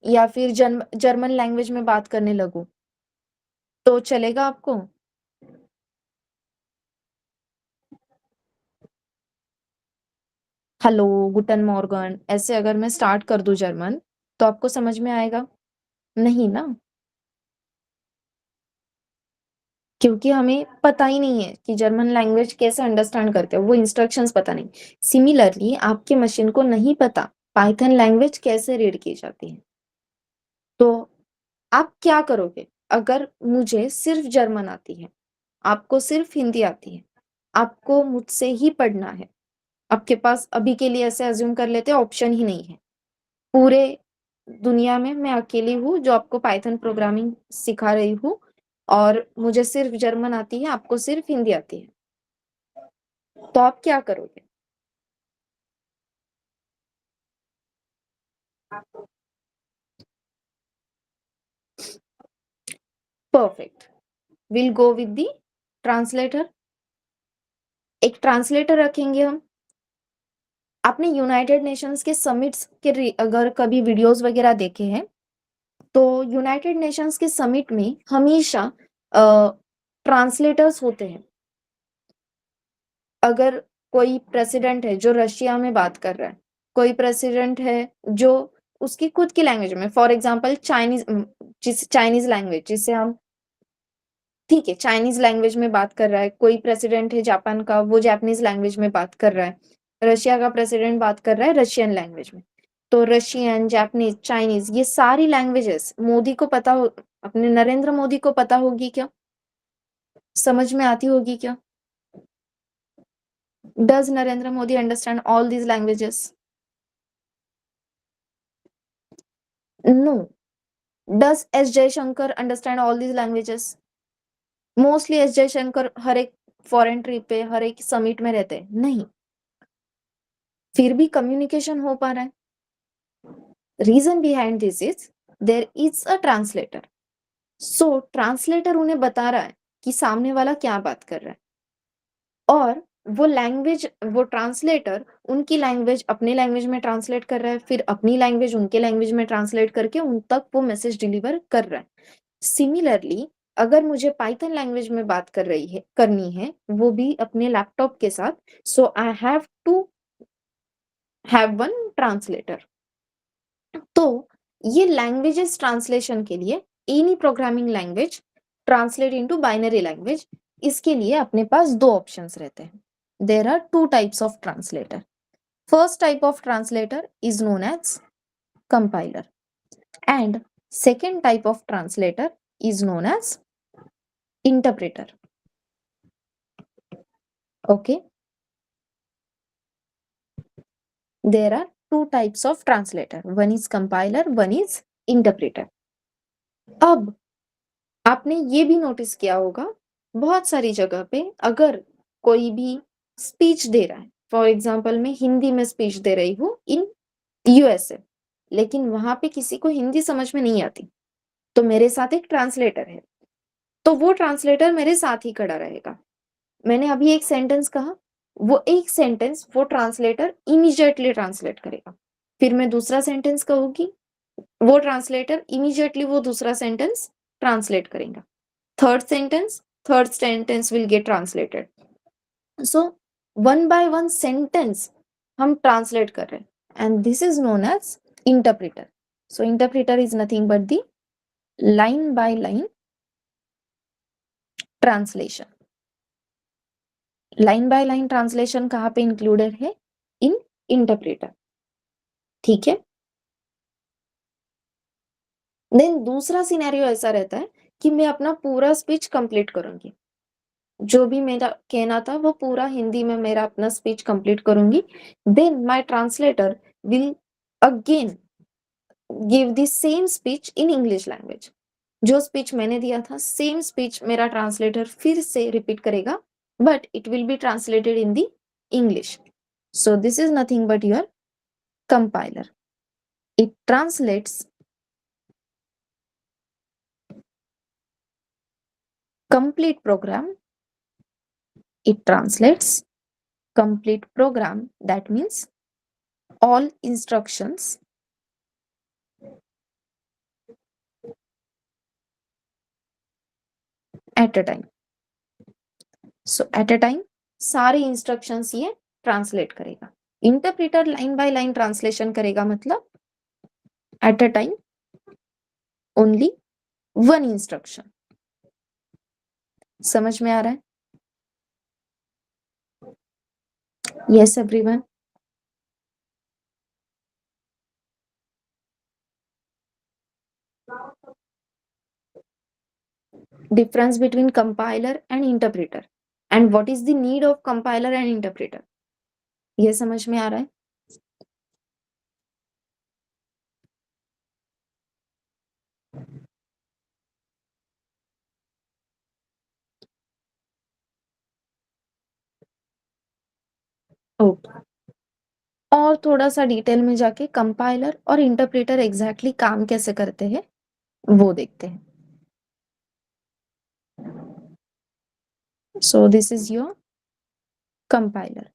या फिर जर्मन लैंग्वेज में बात करने लगूं, तो चलेगा आपको? हेलो, गुटन मॉर्गन, ऐसे अगर मैं स्टार्ट कर दूं जर्मन, तो आपको समझ में आएगा? नहीं ना, क्योंकि हमें पता ही नहीं है कि जर्मन लैंग्वेज कैसे अंडरस्टैंड करते हैं, वो इंस्ट्रक्शंस पता नहीं। सिमिलरली आपके मशीन को नहीं पता पाइथन लैंग्वेज कैसे रीड की जाती है। तो आप क्या करोगे? अगर मुझे सिर्फ जर्मन आती है, आपको सिर्फ हिंदी आती है, आपको मुझसे ही पढ़ना है, आपके पास अभी के लिए ऐसे अज्यूम कर लेते हैं ऑप्शन ही नहीं है, पूरे दुनिया में मैं अकेली हूँ जो आपको पाइथन प्रोग्रामिंग सिखा रही हूँ, और मुझे सिर्फ जर्मन आती है, आपको सिर्फ हिंदी आती है, तो आप क्या करोगे? Perfect, will go with the translator. एक ट्रांसलेटर रखेंगे हम। आपने यूनाइटेड नेशंस के समिट्स के अगर कभी वीडियोस वगैरह देखे हैं, तो यूनाइटेड नेशंस के समिट में हमेशा ट्रांसलेटर्स होते हैं। अगर कोई प्रेसिडेंट है जो रशिया में बात कर रहा है, कोई प्रेसिडेंट है जो उसकी खुद की लैंग्वेज में, फॉर एग्जांपल चाइनीज लैंग्वेज जिसे हम, ठीक है, चाइनीज लैंग्वेज में बात कर रहा है, कोई प्रेसिडेंट है जापान का, वो जापानीज लैंग्वेज में बात कर रहा है, रशिया का प्रेसिडेंट बात कर रहा है रशियन लैंग्वेज में, तो रशियन, जापानीज, चाइनीज, ये सारी लैंग्वेजेस मोदी को पता हो, अपने नरेंद्र मोदी को पता होगी क्या? समझ में आती होगी क्या? Does Narendra Modi understand all these languages? No. Does S Jaishankar understand all these languages? Mostly S Jaishankar हर एक फॉरेन ट्रिप पे, हर एक समिट में रहते हैं नहीं, फिर भी कम्युनिकेशन हो पा रहा है। Reason behind this is there is a translator. So translator उन्हें बता रहा है कि सामने वाला क्या बात कर रहा है, और वो लैंग्वेज, वो ट्रांसलेटर उनकी लैंग्वेज अपने लैंग्वेज में ट्रांसलेट कर रहा है, फिर अपनी लैंग्वेज उनके लैंग्वेज में ट्रांसलेट करके उन तक वो मैसेज डिलीवर कर रहा है। सिमिलरली, अगर मुझे पाइथन लैंग्वेज में बात करनी है, वो भी अपने लैपटॉप के साथ, so I have to have one translator. तो ये लैंग्वेजेस ट्रांसलेशन के लिए any programming language translate into binary language, इसके लिए अपने पास दो ऑप्शंस रहते हैं। There are two types of translator. First type of translator is known as compiler, and second type of translator is known as interpreter. Okay, there are two types of translator, one is compiler, one is interpreter. अब आपने ये भी notice किया होगा, बहुत सारी जगह पे अगर कोई भी स्पीच दे रहा है, फॉर एग्जाम्पल मैं हिंदी में स्पीच दे रही हूँ इन यूएसए, लेकिन वहां पे किसी को हिंदी समझ में नहीं आती, तो मेरे साथ एक ट्रांसलेटर है, तो वो ट्रांसलेटर मेरे साथ ही खड़ा रहेगा। मैंने अभी एक सेंटेंस कहा, वो एक सेंटेंस वो ट्रांसलेटर इमीडिएटली ट्रांसलेट करेगा, फिर मैं दूसरा सेंटेंस कहूंगी, वो ट्रांसलेटर इमीडिएटली वो दूसरा सेंटेंस ट्रांसलेट करेगा, third sentence will get translated. So one by one sentence हम ट्रांसलेट कर रहे हैं, and this is known as interpreter. So interpreter is nothing but the line by line translation. Line by line translation कहाँ पे included है? In interpreter. ठीक है, then दूसरा सिनेरियो ऐसा रहता है कि मैं अपना पूरा स्पीच कंप्लीट करूंगी, जो भी मेरा कहना था वो पूरा हिंदी में मेरा अपना स्पीच कंप्लीट करूंगी, then my translator will again give the same speech in English language. जो स्पीच मैंने दिया था सेम स्पीच मेरा ट्रांसलेटर फिर से रिपीट करेगा, but it will be translated in the English. So this is nothing but your compiler. It translates complete program. It translates complete program. That means all instructions at a time. So at a time सारे instructions ये translate करेगा। Interpreter line by line translation करेगा, मतलब at a time only one instruction। समझ में आ रहा है? Yes everyone. Difference between compiler and interpreter, and what is the need of compiler and interpreter, ये समझ में आ रहा है? ओके, और थोड़ा सा डिटेल में जाके कंपाइलर और इंटरप्रेटर एग्जैक्टली काम कैसे करते हैं वो देखते हैं. सो this is your compiler.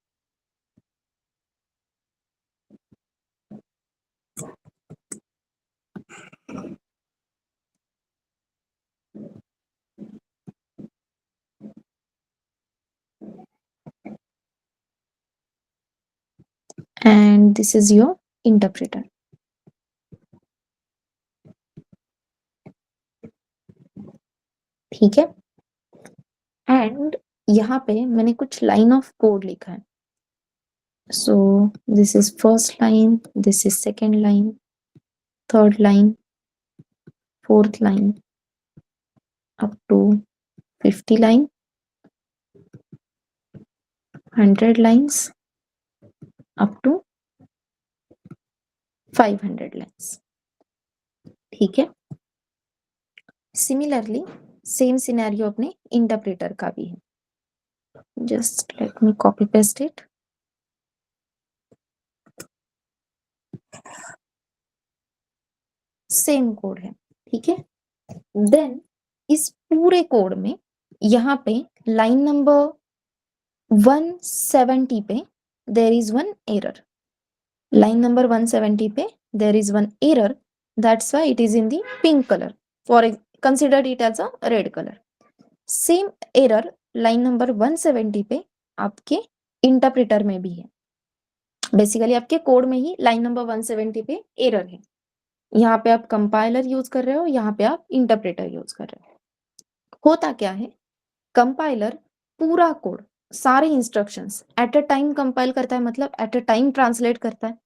And this is your interpreter. ठीक है. एंड यहाँ पे मैंने कुछ लाइन ऑफ कोड लिखा है. सो this is first line, this is second line, third line, fourth line, up to 50 line, 100 lines, up to 500 lines. ठीक है. सिमिलरली सेम सिनेरियो अपने इंटरप्रेटर का भी है. Just let me copy paste it. Same code है. ठीक है. Then इस पूरे कोड में यहाँ पे लाइन नंबर 170 पे there is one error. Line number 170 पे there is one error. That's why it is in the pink colour. For consider it as a red colour. Same error line number 170 पे आपके interpreter में भी है. Basically आपके code में ही line number 170 पे error है. यहाँ पे आप कंपाइलर यूज कर रहे हो, यहाँ पे आप इंटरप्रेटर यूज कर रहे हो. होता क्या है, कंपाइलर पूरा कोड, सारे instructions at a time compile करता है, मतलब एट अ टाइम ट्रांसलेट करता है.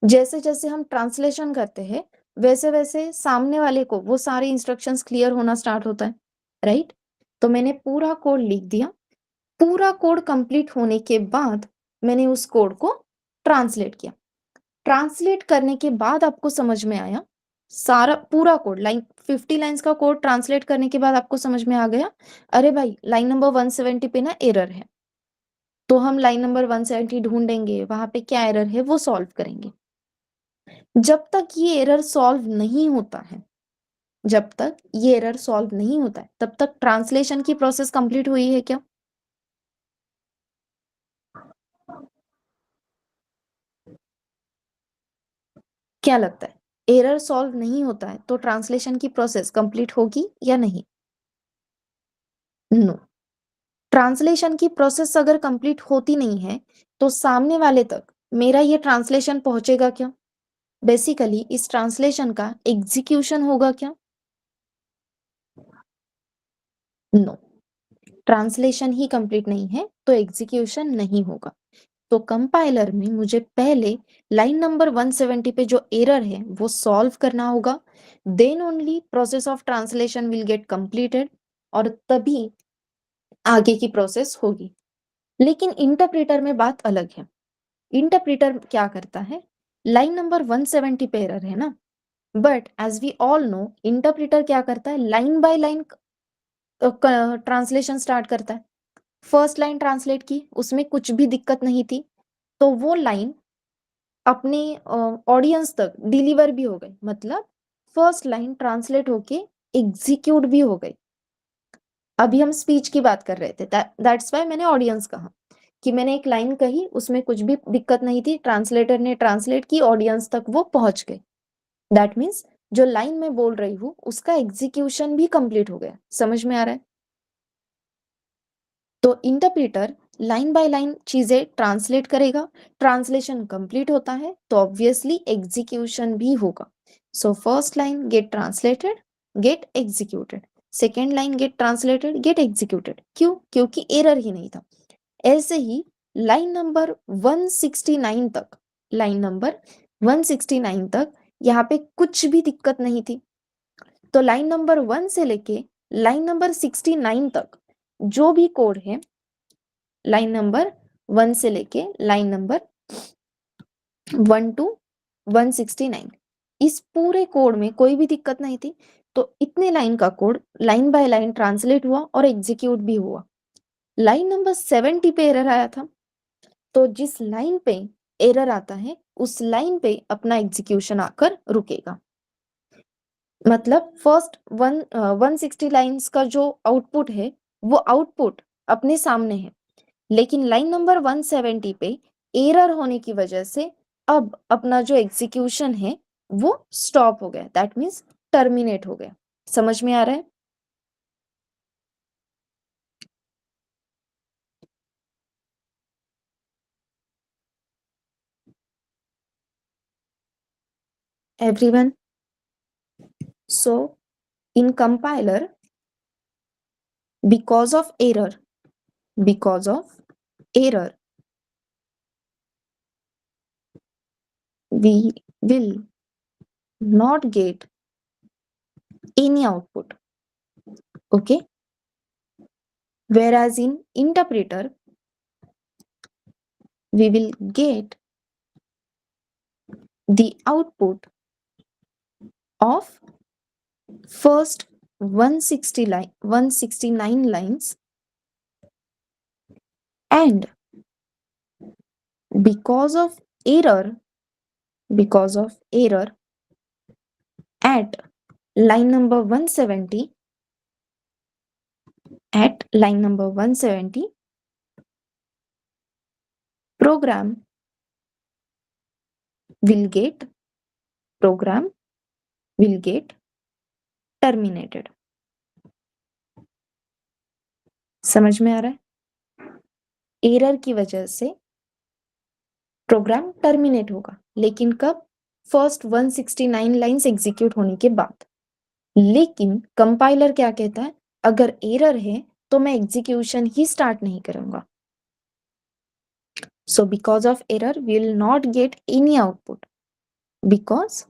जैसे जैसे हम ट्रांसलेशन करते हैं वैसे वैसे सामने वाले को वो सारे इंस्ट्रक्शंस क्लियर होना स्टार्ट होता है. राइट. तो मैंने पूरा कोड लिख दिया. पूरा कोड कंप्लीट होने के बाद मैंने उस कोड को ट्रांसलेट किया. ट्रांसलेट करने के बाद आपको समझ में आया, सारा पूरा कोड लाइन 50 लाइंस का कोड ट्रांसलेट करने के बाद आपको समझ में आ गया, अरे भाई लाइन नंबर 170 पे ना एरर है. तो हम लाइन नंबर 170 ढूंढेंगे, वहां पे क्या एरर है वो सॉल्व करेंगे. जब तक ये एरर सॉल्व नहीं होता है, जब तक ये एरर सॉल्व नहीं होता है तब तक ट्रांसलेशन की प्रोसेस कंप्लीट हुई है क्या? क्या लगता है, एरर सॉल्व नहीं होता है तो ट्रांसलेशन की प्रोसेस कंप्लीट होगी या नहीं? नो. ट्रांसलेशन की प्रोसेस अगर कंप्लीट होती नहीं है तो सामने वाले तक मेरा ये ट्रांसलेशन पहुंचेगा क्या? बेसिकली इस ट्रांसलेशन का एग्जीक्यूशन होगा क्या? नो. ट्रांसलेशन ही कंप्लीट नहीं है तो एग्जीक्यूशन नहीं होगा. तो कंपाइलर में मुझे पहले लाइन नंबर 170 पे जो एरर है वो सॉल्व करना होगा. Then only process of translation will get completed और तभी आगे की प्रोसेस होगी. लेकिन इंटरप्रेटर में बात अलग है. इंटरप्रेटर क्या करता है, लाइन नंबर 170 पे एरर है ना, but as we all know interpreter क्या करता है, line by line translation start करता है. फर्स्ट लाइन ट्रांसलेट की, उसमें कुछ भी दिक्कत नहीं थी, तो वो लाइन अपने ऑडियंस तक डिलीवर भी हो गई, मतलब फर्स्ट लाइन ट्रांसलेट होके एग्जीक्यूट भी हो गई. अभी हम स्पीच की बात कर रहे थे, दैट्स वाई मैंने ऑडियंस कहा कि मैंने एक लाइन कही, उसमें कुछ भी दिक्कत नहीं थी, ट्रांसलेटर ने ट्रांसलेट की, ऑडियंस तक वो पहुंच गए. दैट मीन्स जो लाइन मैं बोल रही हूँ उसका एग्जीक्यूशन भी कंप्लीट हो गया. समझ में आ रहा है? तो इंटरप्रेटर लाइन बाय लाइन चीजें ट्रांसलेट करेगा. ट्रांसलेशन कंप्लीट होता है तो ऑब्वियसली एग्जीक्यूशन भी होगा. So first line get translated, get executed. Second line get translated, get executed. क्यों? क्योंकि एरर ही नहीं था. ऐसे ही लाइन नंबर 169 तक, लाइन नंबर 169 तक यहाँ पे कुछ भी दिक्कत नहीं थी. तो लाइन नंबर 1 से लेके लाइन नंबर 69 तक जो भी कोड है, लाइन नंबर 1 से लेके लाइन नंबर 1 टू 169, इस पूरे कोड में कोई भी दिक्कत नहीं थी. तो इतने लाइन का code line by line translate हुआ और एग्जीक्यूट भी हुआ. लाइन नंबर 70 पे एरर आया था. तो जिस लाइन पे एरर आता है उस लाइन पे अपना एग्जीक्यूशन आकर रुकेगा। मतलब फर्स्ट 160 लाइंस का जो आउटपुट है वो आउटपुट अपने सामने है, लेकिन लाइन नंबर 170 पे एरर होने की वजह से अब अपना जो एग्जीक्यूशन है वो स्टॉप हो गया, दैट मीन्स टर्मिनेट हो गया। समझ में आ रहा है? Everyone, so in compiler, because of error we will not get any output, okay? Whereas in interpreter we will get the output of first 169 lines, and because of error at line number 170, program will get terminated. समझ में आ रहा है? Error की वजह से program terminate होगा, लेकिन कब? फर्स्ट 169 लाइंस एग्जीक्यूट होने के बाद। लेकिन कंपाइलर क्या कहता है, अगर एरर है तो मैं एग्जीक्यूशन ही स्टार्ट नहीं करूंगा। So because of error we will not get any output, because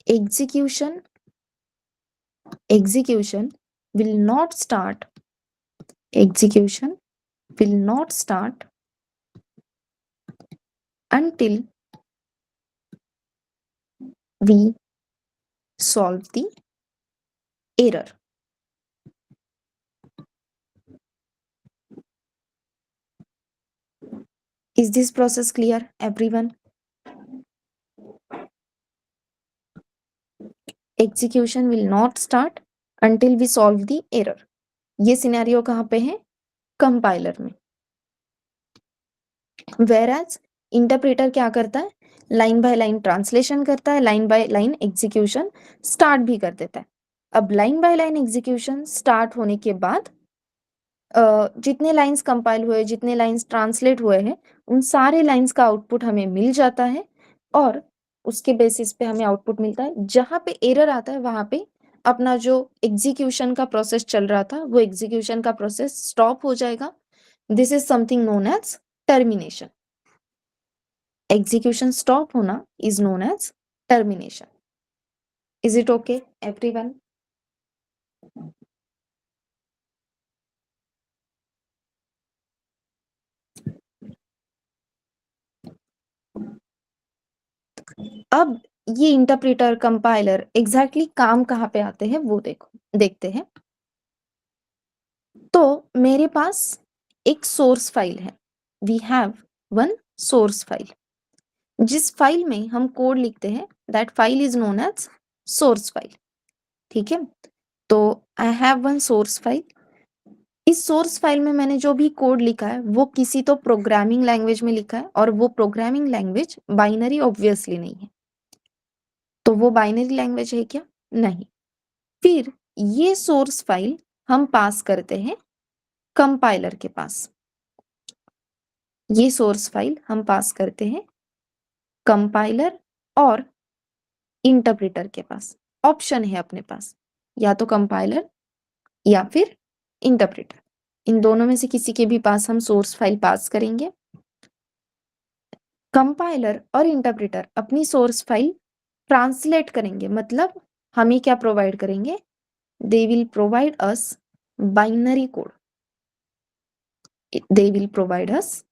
execution will not start until we solve the error. Is this process clear, everyone? Execution will not start until we solve the error. ये scenario कहाँ पे है? Compiler में। Whereas interpreter क्या करता है, line by line translation करता है, line by line execution start भी कर देता है। अब line by line execution start होने के बाद जितने लाइंस कंपाइल हुए, जितने लाइंस ट्रांसलेट हुए हैं, उन सारे लाइंस का आउटपुट हमें मिल जाता है, और उसके बेसिस पे हमें आउटपुट मिलता है। जहां पे एरर आता है वहां पे अपना जो एग्जीक्यूशन का प्रोसेस चल रहा था वो एग्जीक्यूशन का प्रोसेस स्टॉप हो जाएगा। This is something known as termination. Execution stop होना is known as termination. Is it okay everyone? अब ये इंटरप्रेटर कंपाइलर एग्जैक्टली काम कहाँ पे आते हैं वो देखते हैं। तो मेरे पास एक सोर्स फाइल है, we have one source file. जिस फाइल में हम कोड लिखते हैं that file is known as source file. ठीक है, तो I have one source file. इस सोर्स फाइल में मैंने जो भी कोड लिखा है वो किसी तो प्रोग्रामिंग लैंग्वेज में लिखा है, और वो प्रोग्रामिंग लैंग्वेज बाइनरी ऑब्वियसली नहीं है। तो वो बाइनरी लैंग्वेज है क्या? नहीं। फिर ये सोर्स फाइल हम पास करते हैं कंपाइलर के पास। ये सोर्स फाइल हम पास करते हैं कंपाइलर और इंटरप्रेटर के पास। ऑप्शन है अपने पास, या तो कंपाइलर या फिर इंटरप्रेटर, इन दोनों में से किसी के भी पास हम सोर्स फाइल पास करेंगे। कंपाइलर और इंटरप्रेटर अपनी सोर्स फाइल ट्रांसलेट करेंगे, मतलब हमें क्या प्रोवाइड करेंगे? They will provide us binary code. They will provide us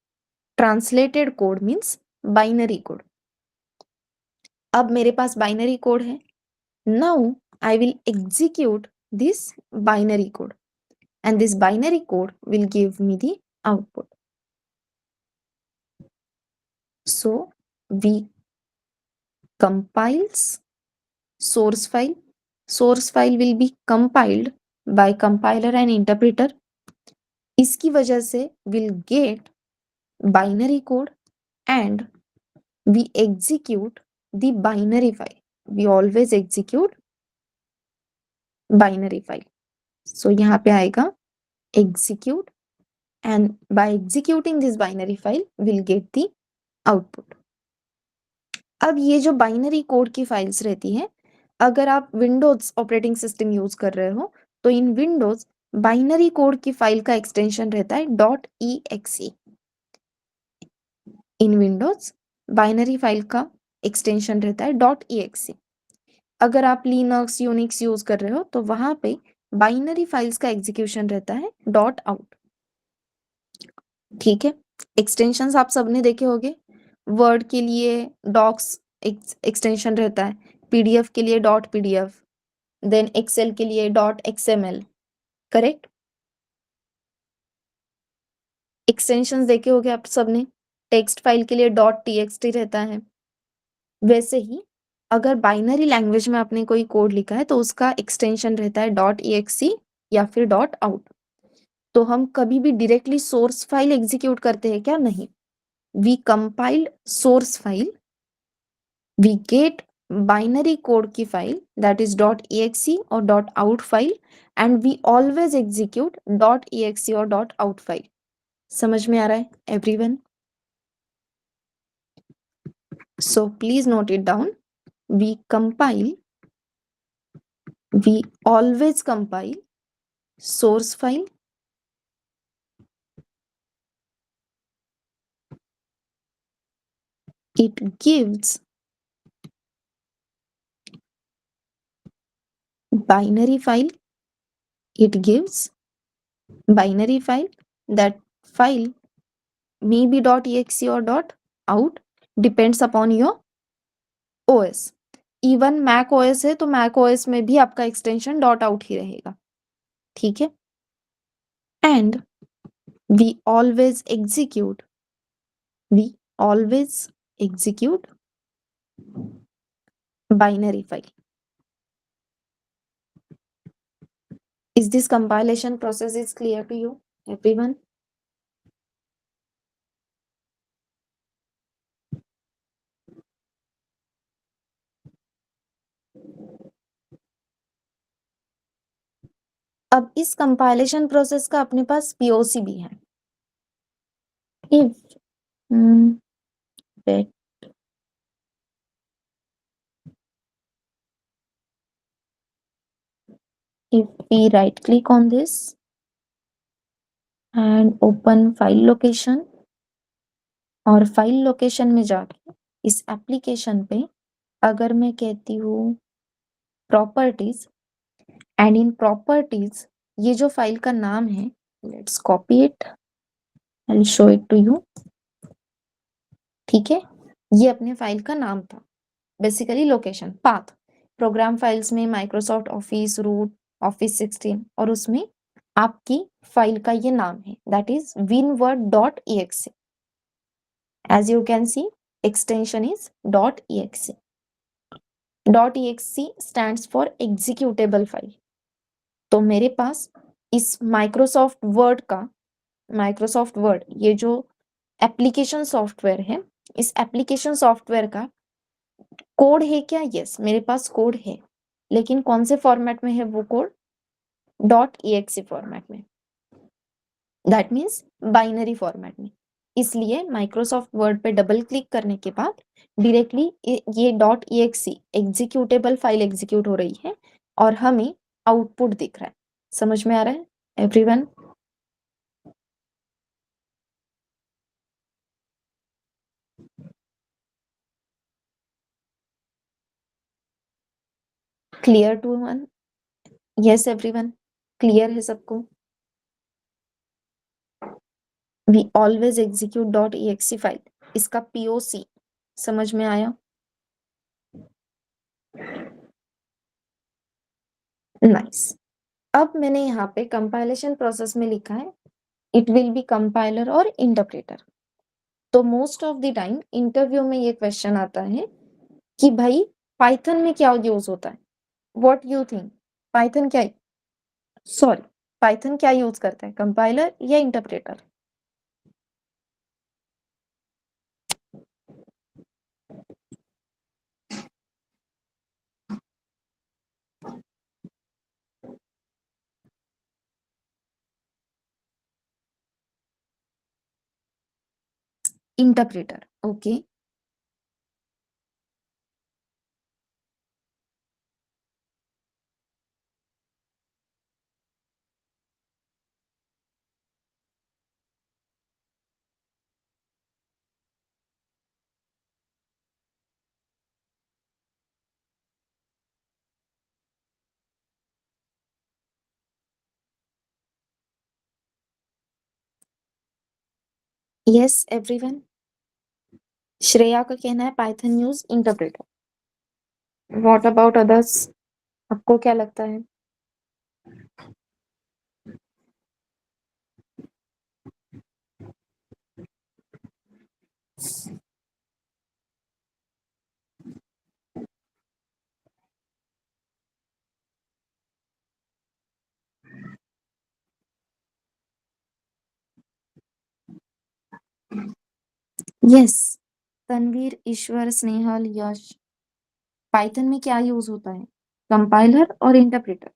translated code, means binary code. अब मेरे पास बाइनरी कोड है। Now I will execute this binary code, and this binary code will give me the output. So we compiles source file. Source file will be compiled by compiler and interpreter. इसकी वजह से we'll get binary code and we execute the binary file. We always execute binary file. So यहाँ पे आएगा execute and by executing this binary file we'll get the output. अब ये जो binary code की फाइल्स रहती हैं, अगर आप विंडोज ऑपरेटिंग सिस्टम यूज कर रहे हो तो इन विंडोज बाइनरी कोड की फाइल का एक्सटेंशन रहता है .exe. इन विंडोज बाइनरी फाइल का एक्सटेंशन रहता है .exe. अगर आप लिनक्स यूनिक्स यूज कर रहे हो तो वहां पे बाइनरी फाइल्स का एग्जीक्यूशन रहता है .out. ठीक है, एक्सटेंशंस आप सबने देखे होंगे. वर्ड के लिए डॉक्स एक्सटेंशन रहता है, पीडीएफ के लिए .pdf, देन एक्सेल के लिए .xml. करेक्ट, एक्सटेंशंस देखे होंगे आप सबने. टेक्स्ट फाइल के लिए .txt रहता है. वैसे ही अगर बाइनरी लैंग्वेज में आपने कोई कोड लिखा है तो उसका एक्सटेंशन रहता है .exe या फिर .out. तो हम कभी भी डायरेक्टली सोर्स फाइल एग्जीक्यूट करते हैं क्या? नहीं. We compiled source file, we get binary code की फाइल दैट इज .exe और .out file and we always execute .exe और .out फाइल. समझ में आ रहा है everyone? So please note it down. We compile, we always compile source file, it gives binary file, it gives binary file. That file may be .exe or .out, depends upon your OS. Even Mac OS है तो Mac OS में भी आपका extension .out ही रहेगा. ठीक है, and we always execute binary file. Is this compilation process is clear to you everyone? अब इस कंपाइलेशन प्रोसेस का अपने पास पीओसी भी है. If that if we right click on this and open file location और फाइल लोकेशन में जाके इस एप्लीकेशन पे अगर मैं कहती हूँ प्रॉपर्टीज, एंड इन प्रॉपर्टीज ये जो फाइल का नाम है, let's copy it and show it to you. ठीक है, ये अपने फाइल का नाम था. Basically location path, program files में माइक्रोसॉफ्ट ऑफिस रूट, ऑफिस 16 और उसमें आपकी फाइल का ये नाम है that is winword.exe. As you can see extension is .exe. .exe stands for executable file. तो मेरे पास इस माइक्रोसॉफ्ट वर्ड ये जो एप्लीकेशन सॉफ्टवेयर है, इस एप्लीकेशन सॉफ्टवेयर का कोड है क्या? यस, मेरे पास कोड है, लेकिन कौन से फॉर्मेट में है वो कोड? .exe फॉर्मेट में, दैट मीन्स बाइनरी फॉर्मेट में. इसलिए माइक्रोसॉफ्ट वर्ड पे डबल क्लिक करने के बाद डायरेक्टली ये .exe एग्जीक्यूटेबल फाइल एग्जीक्यूट हो रही है और हमें आउटपुट दिख रहा है. समझ में आ रहा है everyone? Clear to one? Yes everyone, clear है सबको? We always execute .exe file, इसका पीओसी समझ में आया? नाइस. अब मैंने यहाँ पे कंपाइलेशन प्रोसेस में लिखा है इट विल बी कंपाइलर और इंटरप्रेटर. तो most of the time interview में ये क्वेश्चन आता है कि भाई पाइथन में क्या यूज होता है, व्हाट यू थिंक, पाइथन क्या, सॉरी, पाइथन क्या यूज करता है, कंपाइलर या interpreter? Interpreter, okay. Yes everyone, Shreya का कहना है Python use interpreter. What about others, आपको क्या लगता है? यस, तनवीर, ईश्वर, स्नेहल, यश, पाइथन में क्या यूज होता है, कंपाइलर और इंटरप्रेटर?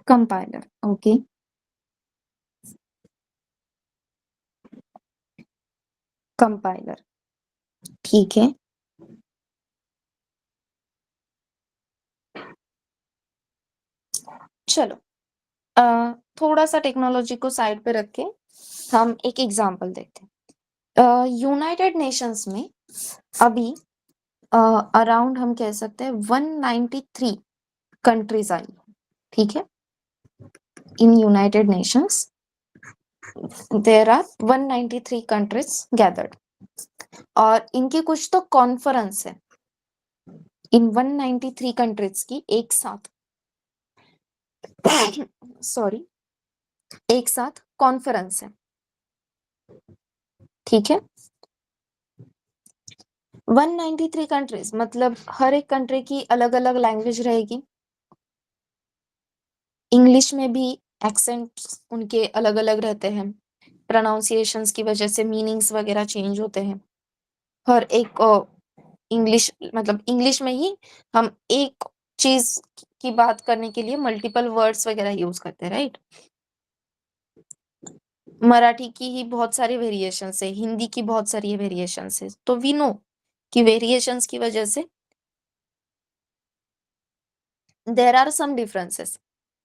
Compiler, okay. कंपाइलर, ठीक है। चलो, थोड़ा सा टेक्नोलॉजी को साइड पे रख के हम एक एग्जांपल देखते हैं। यूनाइटेड नेशंस में अभी अराउंड हम कह सकते हैं 193 कंट्रीज आई, ठीक है। In United Nations there are 193 countries gathered, और इनकी कुछ तो कॉन्फ्रेंस है इन 193 कंट्रीज की एक साथ, सॉरी, एक साथ कॉन्फ्रेंस है, ठीक है। 193 कंट्रीज मतलब हर एक कंट्री की अलग अलग लैंग्वेज रहेगी। इंग्लिश में भी एक्सेंट्स उनके अलग अलग रहते हैं, प्रोनाउंसिएशंस की वजह से मीनिंग्स वगैरह चेंज होते हैं। हर एक इंग्लिश मतलब इंग्लिश में ही हम एक चीज की बात करने के लिए मल्टीपल वर्ड्स वगैरह यूज करते हैं, राइट। मराठी की ही बहुत सारे वेरिएशंस है, हिंदी की बहुत सारी वेरिएशंस है, तो वी नो कि वेरिएशंस की वजह से देर आर सम डिफरेंसेस।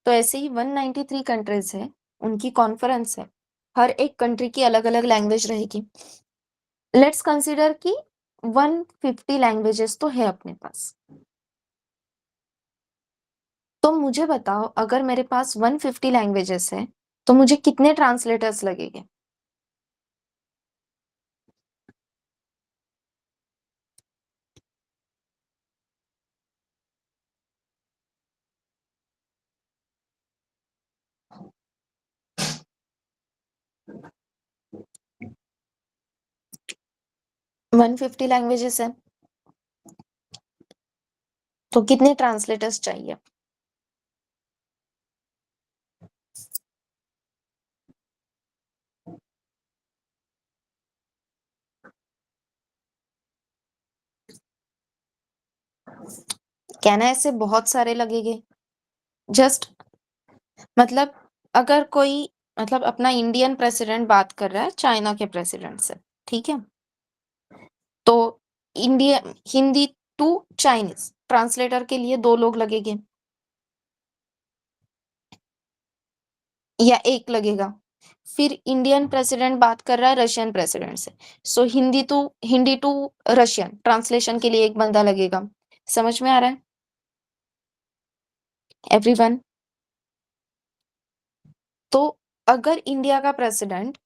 तो ऐसे ही 193 कंट्रीज है, उनकी कॉन्फ्रेंस है, हर एक कंट्री की अलग अलग लैंग्वेज रहेगी। लेट्स कंसिडर कि 150 लैंग्वेजेस तो है अपने पास। तो मुझे बताओ, अगर मेरे पास 150 लैंग्वेजेस है तो मुझे कितने ट्रांसलेटर्स लगेंगे? वन फिफ्टी लैंग्वेजेस है तो कितने ट्रांसलेटर्स चाहिए? कहना ऐसे बहुत सारे लगेंगे, जस्ट मतलब अगर कोई मतलब अपना इंडियन प्रेसिडेंट बात कर रहा है चाइना के प्रेसिडेंट से, ठीक है, तो India Hindi to Chinese translator के लिए दो लोग लगेंगे या एक लगेगा। फिर इंडियन प्रेसिडेंट बात कर रहा है रशियन प्रेसिडेंट से, सो हिंदी टू रशियन ट्रांसलेशन के लिए एक बंदा लगेगा। समझ में आ रहा है एवरीवन? तो अगर इंडिया का प्रेसिडेंट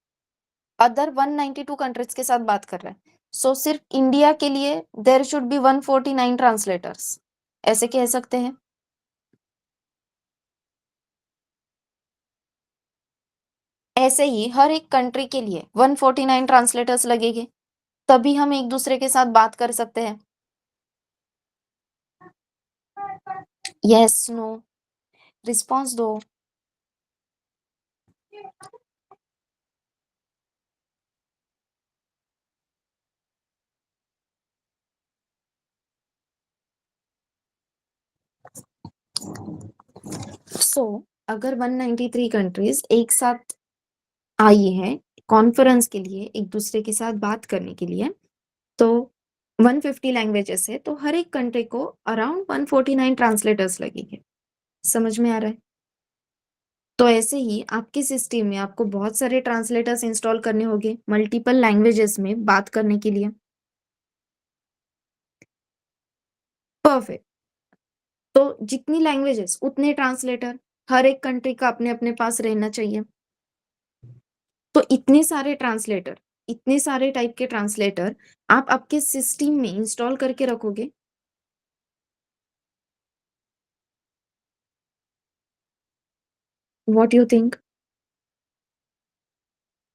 अदर 192 कंट्रीज के साथ बात कर रहा है, सो सिर्फ इंडिया के लिए देयर शुड बी 149 ट्रांसलेटर्स, ऐसे कह सकते हैं। ऐसे ही हर एक कंट्री के लिए 149 ट्रांसलेटर्स लगेंगे, तभी हम एक दूसरे के साथ बात कर सकते हैं। यस, नो, रिस्पॉन्स दो। सो अगर 193 कंट्रीज एक साथ आई हैं कॉन्फ्रेंस के लिए, एक दूसरे के साथ बात करने के लिए, तो 150 लैंग्वेजेस है, तो हर एक कंट्री को अराउंड 149 ट्रांसलेटर्स लगेंगे। समझ में आ रहा है? तो ऐसे ही आपके सिस्टम में आपको बहुत सारे ट्रांसलेटर्स इंस्टॉल करने होंगे मल्टीपल लैंग्वेजेस में बात करने के लिए। परफेक्ट। तो जितनी लैंग्वेजेस उतने ट्रांसलेटर, हर एक कंट्री का अपने अपने पास रहना चाहिए। तो इतने सारे ट्रांसलेटर, इतने सारे टाइप के ट्रांसलेटर आप आपके सिस्टम में इंस्टॉल करके रखोगे। What you think?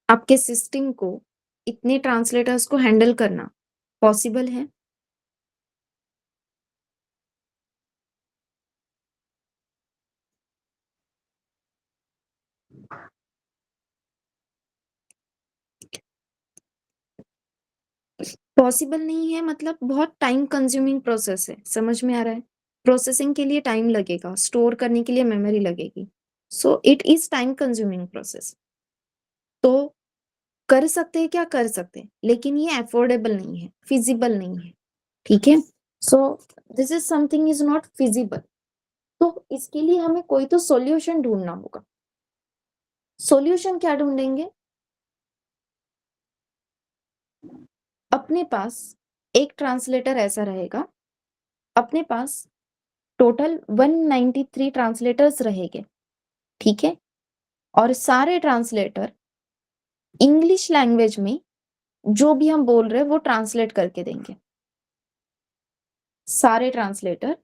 आपके सिस्टम को इतने ट्रांसलेटर्स को हैंडल करना पॉसिबल है? पॉसिबल नहीं है मतलब बहुत टाइम कंज्यूमिंग प्रोसेस है। समझ में आ रहा है? प्रोसेसिंग के लिए टाइम लगेगा, स्टोर करने के लिए मेमोरी लगेगी, so it is time consuming process. तो कर सकते हैं, क्या कर सकते हैं, लेकिन ये अफोर्डेबल नहीं है, फिजिबल नहीं है। ठीक है? सो this is something is not feasible. तो इसके लिए हमें कोई तो सॉल्यूशन ढूंढना होगा। सॉल्यूशन क्या ढूंढेंगे? अपने पास एक ट्रांसलेटर ऐसा रहेगा, अपने पास टोटल 193 ट्रांसलेटर्स रहेंगे। ठीक है? और सारे ट्रांसलेटर इंग्लिश लैंग्वेज में जो भी हम बोल रहे हैं वो ट्रांसलेट करके देंगे। सारे translator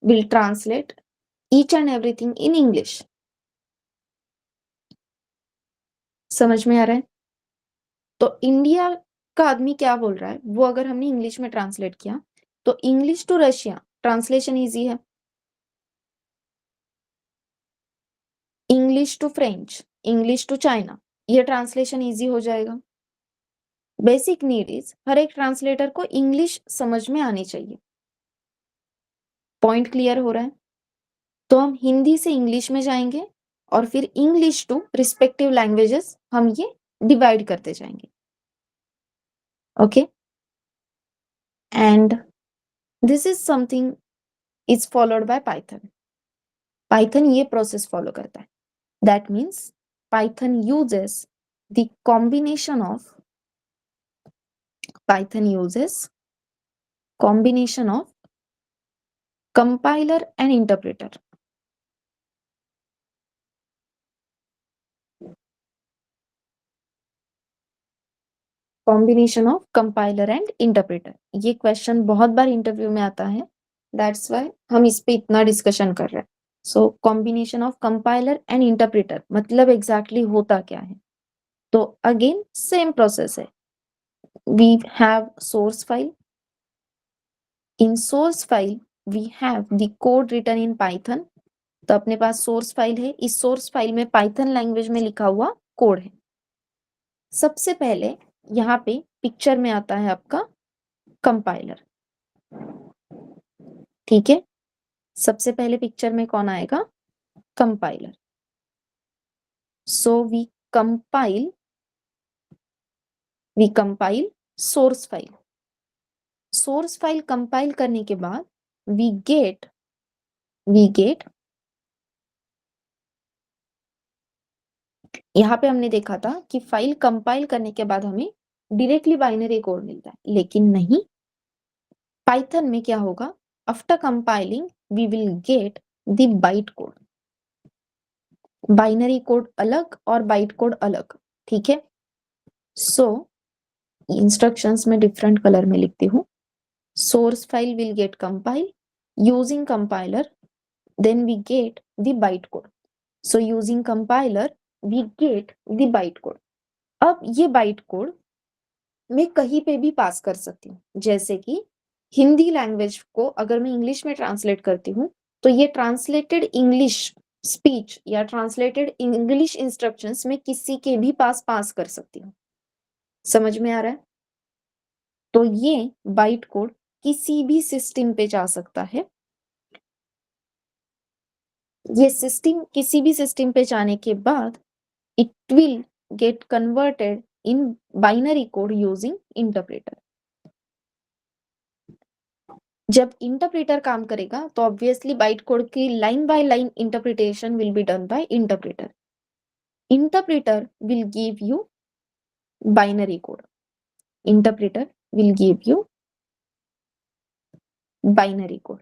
will translate each and everything in English. समझ में आ रहा है? तो इंडिया का आदमी क्या बोल रहा है वो अगर हमने इंग्लिश में ट्रांसलेट किया, तो English to Russia translation easy है, English to French, English to China, ये ट्रांसलेशन इजी हो जाएगा। बेसिक नीड इज हर एक ट्रांसलेटर को इंग्लिश समझ में आनी चाहिए। पॉइंट क्लियर हो रहा है? तो हम हिंदी से इंग्लिश में जाएंगे और फिर इंग्लिश टू रिस्पेक्टिव लैंग्वेजेस हम ये डिवाइड करते जाएंगे। Okay? And this is something is followed by Python. Python ये प्रोसेस फॉलो करता है। That means Python uses the combination of Python uses combination of compiler and interpreter. Combination of compiler and interpreter, ये question बहुत बार interview में आता है, that's why हम इस पे इतना डिस्कशन कर रहे हैं। So combination of compiler and interpreter मतलब एग्जैक्टली होता क्या है? तो अगेन सेम प्रोसेस है। We have source file, in source file we have the code written in Python. तो अपने पास सोर्स फाइल है, इस सोर्स फाइल में पाइथन लैंग्वेज में लिखा हुआ कोड है। सबसे पहले यहाँ पे पिक्चर में आता है आपका कंपाइलर। ठीक है? सबसे पहले पिक्चर में कौन आएगा? Compiler. So we compile source file. Source file compile करने के बाद वी गेट यहाँ पे हमने देखा था कि फाइल कंपाइल करने के बाद हमें डायरेक्टली बाइनरी कोड मिलता है, लेकिन नहीं, पाइथन में क्या होगा? After compiling we will get the byte code. Binary code अलग और बाइट कोड अलग। ठीक है? सो इंस्ट्रक्शंस में डिफरेंट कलर में लिखती हूँ। Source file will get compile using compiler, then we get the bytecode. So using compiler we get the byte code. अब ये बाइट कोड मैं कहीं पे भी पास कर सकती हूँ, जैसे कि हिंदी लैंग्वेज को अगर मैं इंग्लिश में ट्रांसलेट करती हूँ तो ये ट्रांसलेटेड इंग्लिश स्पीच या ट्रांसलेटेड इंग्लिश इंस्ट्रक्शंस मैं किसी के भी पास कर सकती हूँ। समझ में आ रहा है? तो ये बाइट कोड किसी भी सिस्टम पे जा सकता है। ये सिस्टम किसी भी सिस्टम पे जाने के बाद it will get converted in binary code using interpreter. जब इंटरप्रेटर काम करेगा तो ऑब्वियसली बाइट कोड की line by line interpretation will be done by interpreter. Interpreter will give you binary code. Interpreter will give you binary code,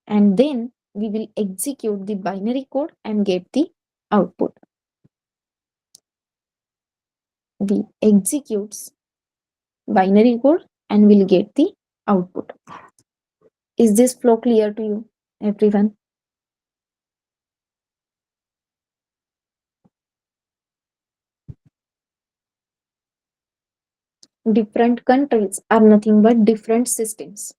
and then we will execute the binary code and get the output. We executes binary code and will get the output. Is this flow clear to you, everyone? Different countries are nothing but different systems.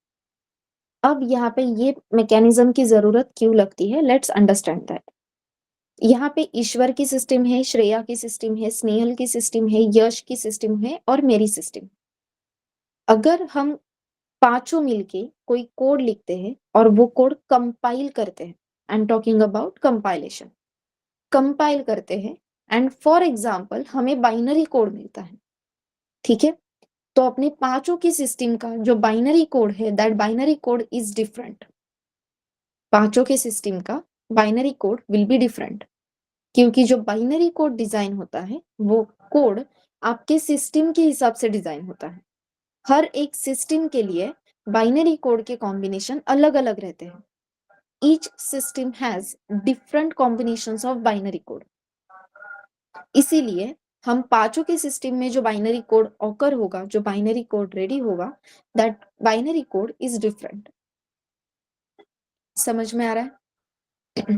अब यहाँ पे ये mechanism की जरूरत क्यों लगती है? Let's understand that. यहाँ पे ईश्वर की सिस्टम है, श्रेया की सिस्टम है, स्नेहल की सिस्टम है, यश की सिस्टम है और मेरी सिस्टम। अगर हम पांचों मिलके कोई कोड लिखते हैं और वो कोड कंपाइल करते हैं, I am talking about compilation, compile करते हैं एंड फॉर एग्जांपल हमें बाइनरी कोड मिलता है, ठीक है? तो अपने पांचों की सिस्टम का जो बाइनरी कोड है that binary code is different. पांचों के सिस्टम का binary code will be different, क्योंकि जो बाइनरी कोड डिजाइन होता है वो कोड आपके सिस्टम के हिसाब से डिजाइन होता है। हर एक सिस्टम के लिए बाइनरी कोड के कॉम्बिनेशन अलग अलग रहते हैं। Each system has different combinations of binary code. इसीलिए हम पांचों के सिस्टम में जो बाइनरी कोड ऑकर होगा, जो बाइनरी कोड रेडी होगा, that binary code is different. समझ में आ रहा है?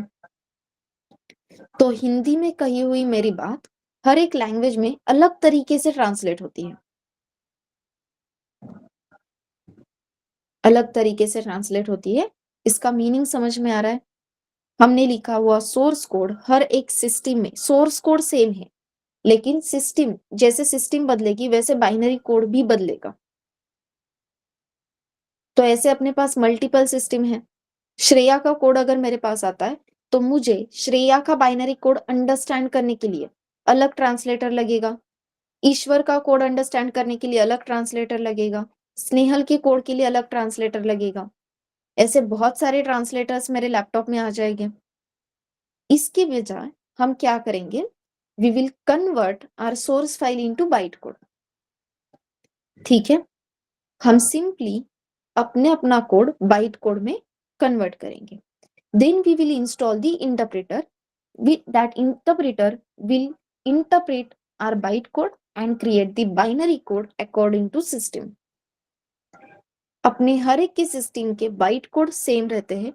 तो हिंदी में कही हुई मेरी बात हर एक लैंग्वेज में अलग तरीके से ट्रांसलेट होती है, अलग तरीके से ट्रांसलेट होती है। इसका मीनिंग समझ में आ रहा है? हमने लिखा हुआ सोर्स कोड हर एक सिस्टम में सोर्स कोड सेम है, लेकिन सिस्टम जैसे सिस्टम बदलेगी वैसे बाइनरी कोड भी बदलेगा। तो ऐसे अपने पास मल्टीपल सिस्टम है। श्रेया का कोड अगर मेरे पास आता है तो मुझे श्रेया का बाइनरी कोड अंडरस्टैंड करने के लिए अलग ट्रांसलेटर लगेगा, ईश्वर का कोड अंडरस्टैंड करने के लिए अलग ट्रांसलेटर लगेगा, स्नेहल के कोड के लिए अलग ट्रांसलेटर लगेगा। ऐसे बहुत सारे ट्रांसलेटर्स मेरे लैपटॉप में आ जाएंगे। इसके बजाय हम क्या करेंगे? We will convert our source file into byte code. ठीक है, हम सिंपली अपने अपना कोड बाइट कोड में कन्वर्ट करेंगे। Then we will install the interpreter. That interpreter will interpret our byte code and create the binary code according to system. अपने हर एक के सिस्टम के बाइट कोड सेम रहते हैं।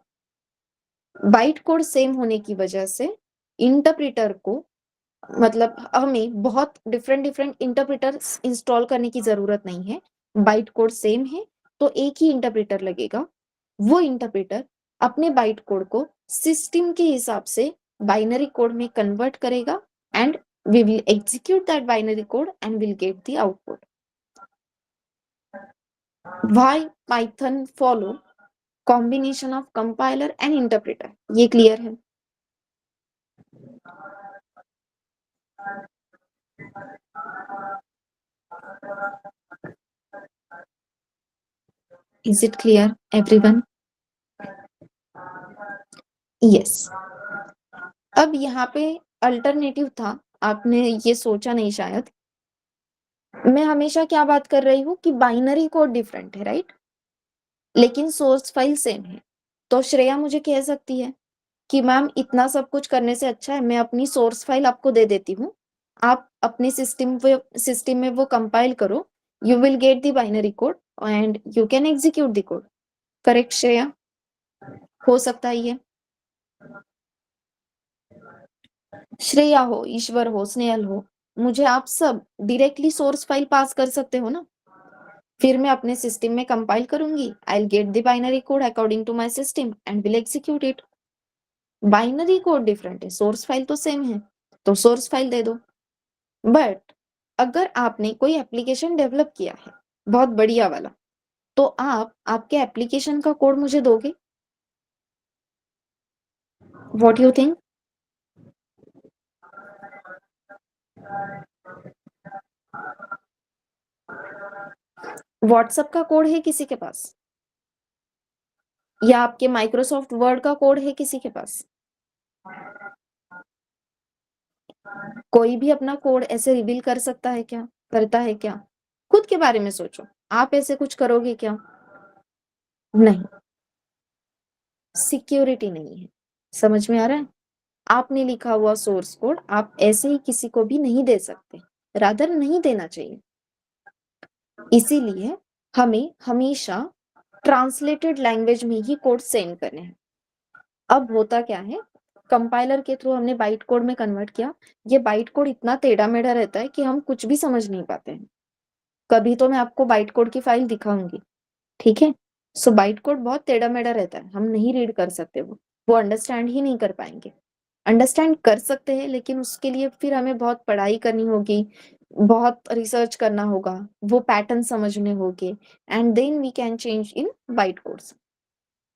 बाइट कोड सेम होने की वजह से इंटरप्रेटर को, मतलब हमें बहुत डिफरेंट डिफरेंट इंटरप्रेटर इंस्टॉल करने की जरूरत नहीं है। बाइट कोड सेम है तो एक ही इंटरप्रेटर लगेगा। वो इंटरप्रेटर अपने बाइट कोड को सिस्टम के हिसाब से बाइनरी कोड में कन्वर्ट करेगा and we will execute that binary code and will get the output. Why Python follow combination of compiler and interpreter? ये क्लियर है? Is it clear, everyone? Yes. अब यहाँ पे अल्टरनेटिव था, आपने ये सोचा नहीं शायद। मैं हमेशा क्या बात कर रही हूँ कि बाइनरी कोड डिफरेंट है, राइट? लेकिन सोर्स फाइल सेम है। तो श्रेया मुझे कह सकती है कि मैम इतना सब कुछ करने से अच्छा है मैं अपनी सोर्स फाइल आपको दे देती हूँ, आप अपने सिस्टम में वो कंपाइल करो, you will get the binary code and you can execute the code. Correct Shreya? हो सकता है ये? श्रेया हो, ईश्वर हो, स्नेहल हो, मुझे आप सब डायरेक्टली सोर्स फाइल पास कर सकते हो ना? फिर मैं अपने सिस्टम में कंपाइल करूंगी, I will get the binary code according to my system and will execute it. Binary code different है, सोर्स फाइल तो सेम है, तो सोर्स फाइल दे दो। बट अगर आपने कोई एप्लीकेशन डेवलप किया है, बहुत बढ़िया वाला, तो आप आपके एप्लीकेशन का कोड मुझे दोगे? What you think? व्हाट्सएप का कोड है किसी के पास, या आपके माइक्रोसॉफ्ट वर्ड का कोड है किसी के पास? कोई भी अपना कोड ऐसे रिवील कर सकता है क्या, करता है क्या? खुद के बारे में सोचो, आप ऐसे कुछ करोगे क्या? नहीं, सिक्योरिटी नहीं है। समझ में आ रहा है? आपने लिखा हुआ सोर्स कोड आप ऐसे ही किसी को भी नहीं दे सकते, रादर नहीं देना चाहिए। इसीलिए हमें हमेशा ट्रांसलेटेड लैंग्वेज में ही कोड सेंड करने हैं। अब होता क्या है, कंपाइलर के थ्रू हमने बाइट कोड में कन्वर्ट किया, ये बाइट कोड इतना टेढ़ा मेढ़ा रहता है कि हम कुछ भी समझ नहीं पाते हैं। कभी तो मैं आपको बाइट कोड की फाइल दिखाऊंगी, ठीक है? सो बाइट कोड बहुत टेढ़ा मेढ़ा रहता है, हम नहीं रीड कर सकते, वो अंडरस्टैंड ही नहीं कर पाएंगे। अंडरस्टैंड कर सकते हैं, लेकिन उसके लिए फिर हमें बहुत पढ़ाई करनी होगी, बहुत रिसर्च करना होगा, वो पैटर्न समझने होंगे, and then we can change in byte codes.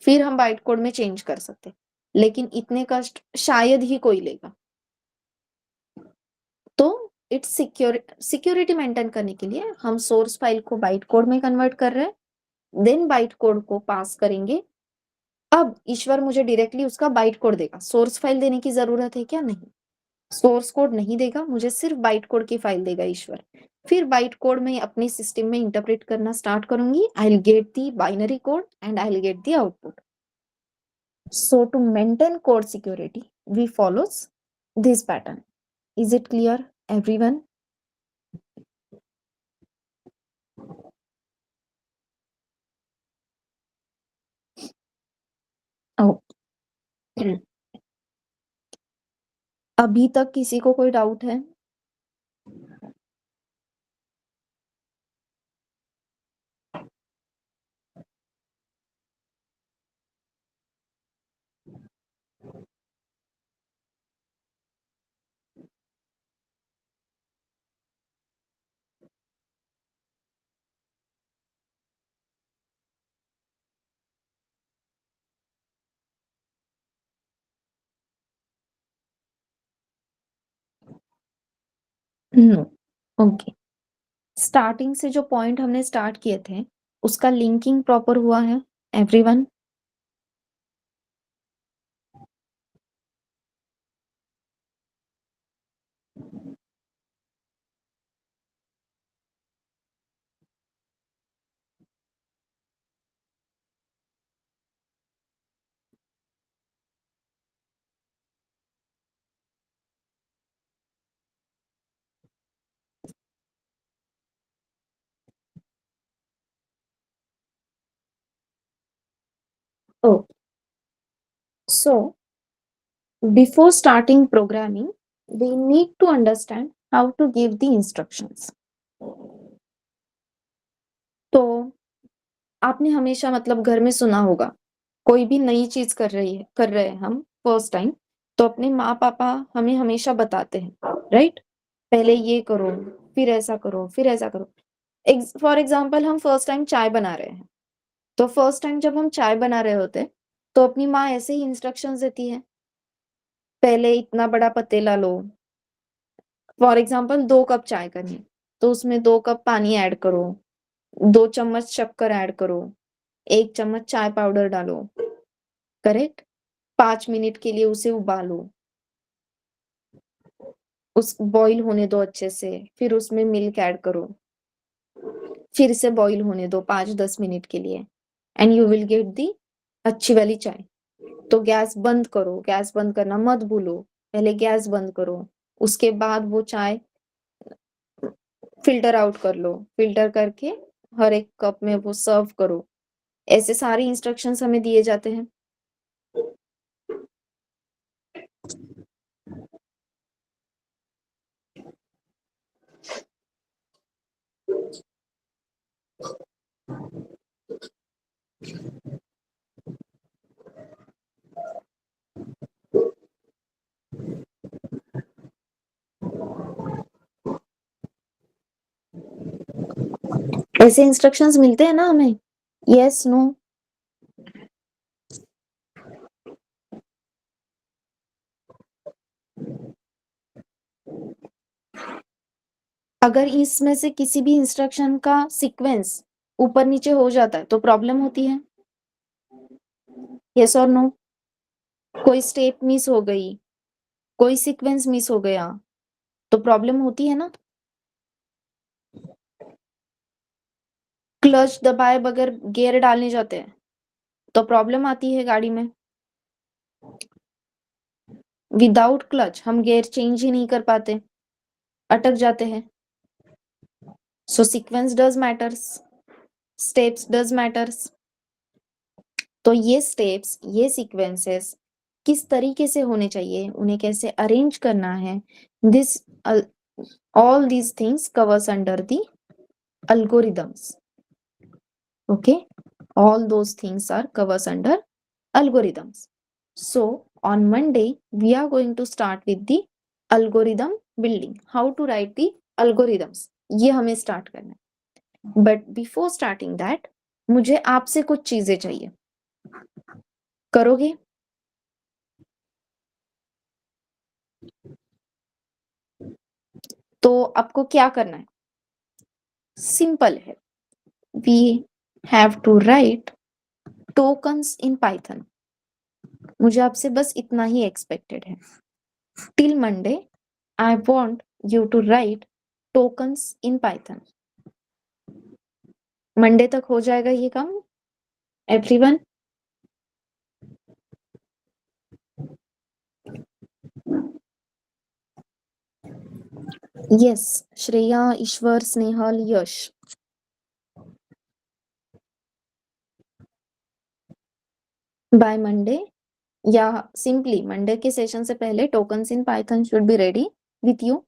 फिर हम बाइट कोड में चेंज कर सकते हैं, लेकिन इतने कष्ट शायद ही कोई लेगा। तो इट्स सिक्योरिटी मेंटेन करने के लिए हम सोर्स फाइल को बाइट कोड में कन्वर्ट कर रहे हैं, देन बाइट कोड को पास करेंगे। अब ईश्वर मुझे डायरेक्टली उसका बाइट कोड देगा, सोर्स फाइल देने की जरूरत है क्या? नहीं, सोर्स कोड नहीं देगा, मुझे सिर्फ बाइट कोड की फाइल देगा ईश्वर। फिर बाइट कोड में अपनी सिस्टम में इंटरप्रेट करना स्टार्ट करूंगी, I will get the binary code and I will get the output. So to maintain code security, we follows this pattern. Is it clear, everyone? Oh. अभी तक किसी को कोई डाउट है? नो। ओके, स्टार्टिंग से जो point हमने start किए थे, उसका लिंकिंग प्रॉपर हुआ है everyone? Oh, so before starting programming, we need to understand how to give the instructions. तो आपने हमेशा मतलब घर में सुना होगा, कोई भी नई चीज कर रहे हैं हम फर्स्ट टाइम, तो अपने माँ पापा हमें हमेशा बताते हैं, राइट? पहले ये करो, फिर ऐसा करो, फिर ऐसा करो। फॉर एग्जाम्पल हम फर्स्ट टाइम चाय बना रहे हैं, तो फर्स्ट टाइम जब हम चाय बना रहे होते हैं, तो अपनी माँ ऐसे ही इंस्ट्रक्शंस देती है, पहले इतना बड़ा पतीला लो। फॉर एग्जाम्पल 2 कप चाय करनी, तो उसमें 2 कप पानी ऐड करो, 2 चम्मच शक्कर ऐड करो, 1 चम्मच चाय पाउडर डालो, करेक्ट? 5 मिनट के लिए उसे उबालो, उस बॉईल होने दो अच्छे से, फिर उसमें मिल्क ऐड करो, फिर से बॉईल होने दो 5-10 मिनट के लिए, and you will get the अच्छी वाली चाय। तो गैस बंद करो, गैस बंद करना मत भूलो, पहले गैस बंद करो, उसके बाद वो चाय फिल्टर आउट कर लो, फिल्टर करके हर एक कप में वो सर्व करो। ऐसे सारे इंस्ट्रक्शंस हमें दिए जाते हैं। ऐसे इंस्ट्रक्शंस मिलते हैं ना हमें, यस नो। अगर इसमें से किसी भी इंस्ट्रक्शन का सीक्वेंस ऊपर नीचे हो जाता है तो प्रॉब्लम होती है, यस और नो। कोई स्टेप मिस हो गई, कोई सीक्वेंस मिस हो गया तो प्रॉब्लम होती है ना। क्लच दबाए बगैर गियर डालने जाते हैं तो प्रॉब्लम आती है गाड़ी में। विदाउट क्लच हम गियर चेंज ही नहीं कर पाते, अटक जाते हैं। So sequence does matters, steps does matters. तो ये स्टेप्स, ये सीक्वेंसेस किस तरीके से होने चाहिए, उन्हें कैसे अरेंज करना है, this all these things covers under the algorithms. Okay, all those things are covers under algorithms. So on Monday we are going to start with the algorithm building, how to write the algorithms, ये हमें start करना है। But before starting that मुझे आपसे कुछ चीजें चाहिए, करोगे? तो आपको क्या करना है, सिंपल है, we have to write tokens in Python. मुझे आपसे बस इतना ही एक्सपेक्टेड है। Till Monday I want you to write tokens in Python. Monday तक हो जाएगा ये काम everyone? Yes, Shreya, Ishwar, Snehal, Yash. By Monday या सिंपली मंडे के सेशन से पहले tokens in Python should be ready with you.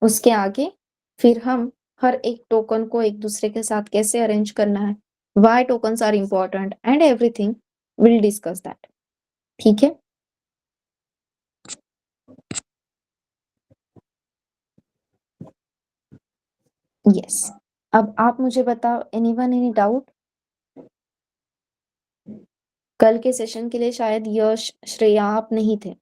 उसके आगे फिर हम हर एक टोकन को एक दूसरे के साथ कैसे अरेंज करना है, why tokens are important and everything, will discuss that. ठीक है? यस। अब आप मुझे बताओ, एनीवन एनी डाउट? कल के सेशन के लिए शायद यश, श्रेया आप नहीं थे,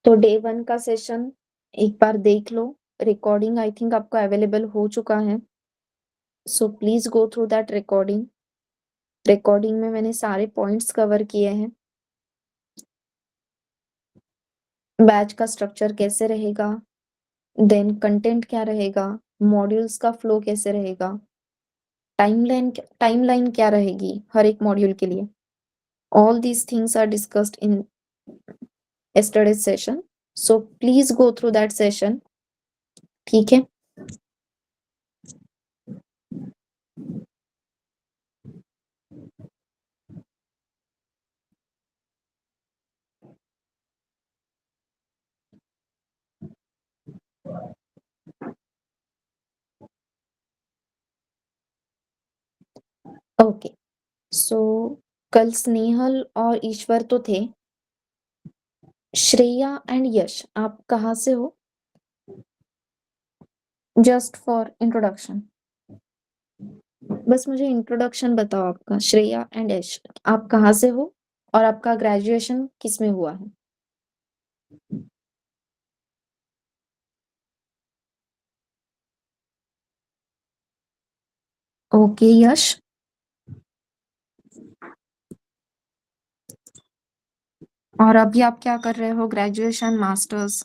तो डे 1 का सेशन एक बार देख लो। रिकॉर्डिंग आई थिंक आपको अवेलेबल हो चुका है, so please go through that recording. Recording में मैंने सारे पॉइंट्स कवर किए हैं। बैच का स्ट्रक्चर कैसे रहेगा, देन कंटेंट क्या रहेगा, मॉड्यूल्स का फ्लो कैसे रहेगा, टाइमलाइन क्या रहेगी हर एक मॉड्यूल के लिए, all these things are discussed in yesterday's session, so please go through that session. ठीक है? ओके, सो कल स्नेहल और ईश्वर तो थे, श्रेया एंड यश आप कहाँ से हो? जस्ट फॉर इंट्रोडक्शन, बस मुझे इंट्रोडक्शन बताओ आपका, श्रेया एंड यश आप कहाँ से हो और आपका ग्रेजुएशन किस में हुआ है? ओके यश, और अभी आप क्या कर रहे हो, graduation, masters?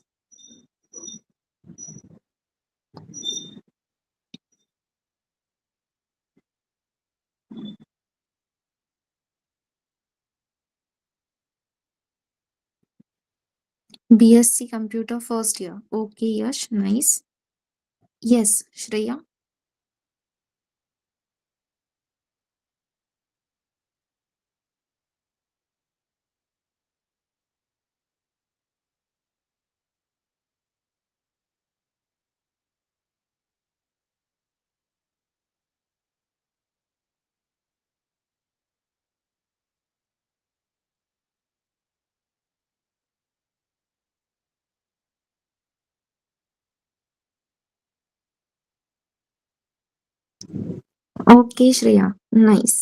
BSc computer first year, okay Yash, nice. Yes Shreya. Okay Shreya, nice.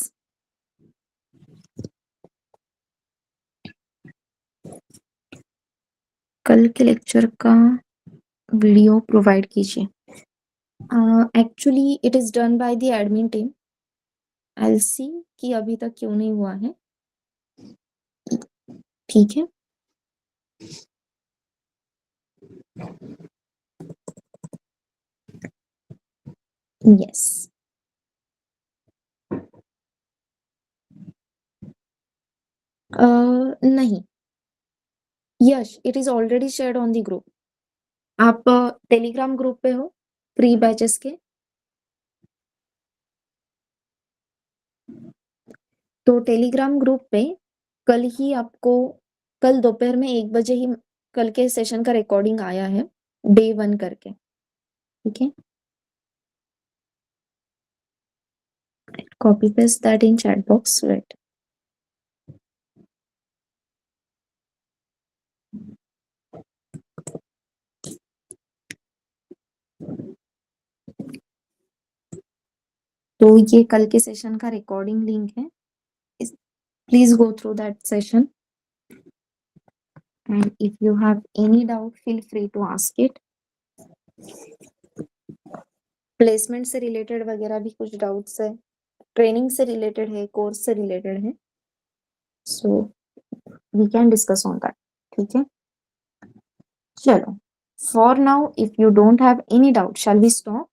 कल के लेक्चर का वीडियो प्रोवाइड कीजिए। Actually it is done by the admin team. I will see कि अभी तक क्यों नहीं हुआ है। ठीक है, यस। नहीं, Yash, it is already shared on the group. आप टेलीग्राम ग्रुप पे हो प्री बैचेस के? तो टेलीग्राम ग्रुप पे कल ही आपको, कल दोपहर में 1 बजे ही कल के सेशन का रिकॉर्डिंग आया है, डे 1 करके। ठीक है, copy paste that in chat box, right. तो ये कल के सेशन का रिकॉर्डिंग लिंक है, please go through that session and if you have any doubt feel free to ask it. Placement से रिलेटेड वगैरह भी कुछ डाउट्स है, ट्रेनिंग से रिलेटेड है, कोर्स से रिलेटेड है, so we can discuss on that. ठीक है, चलो, for now if you don't have any doubt shall we stop?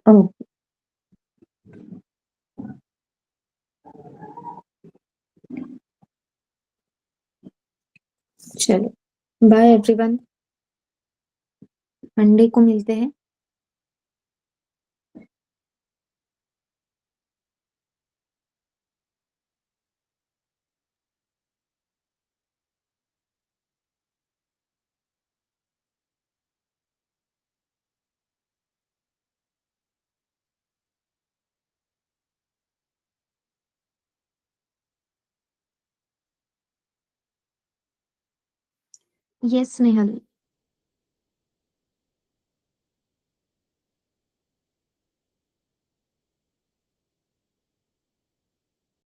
Okay, चलो, बाय एवरीवन, मंडे को मिलते हैं। यस नेहल,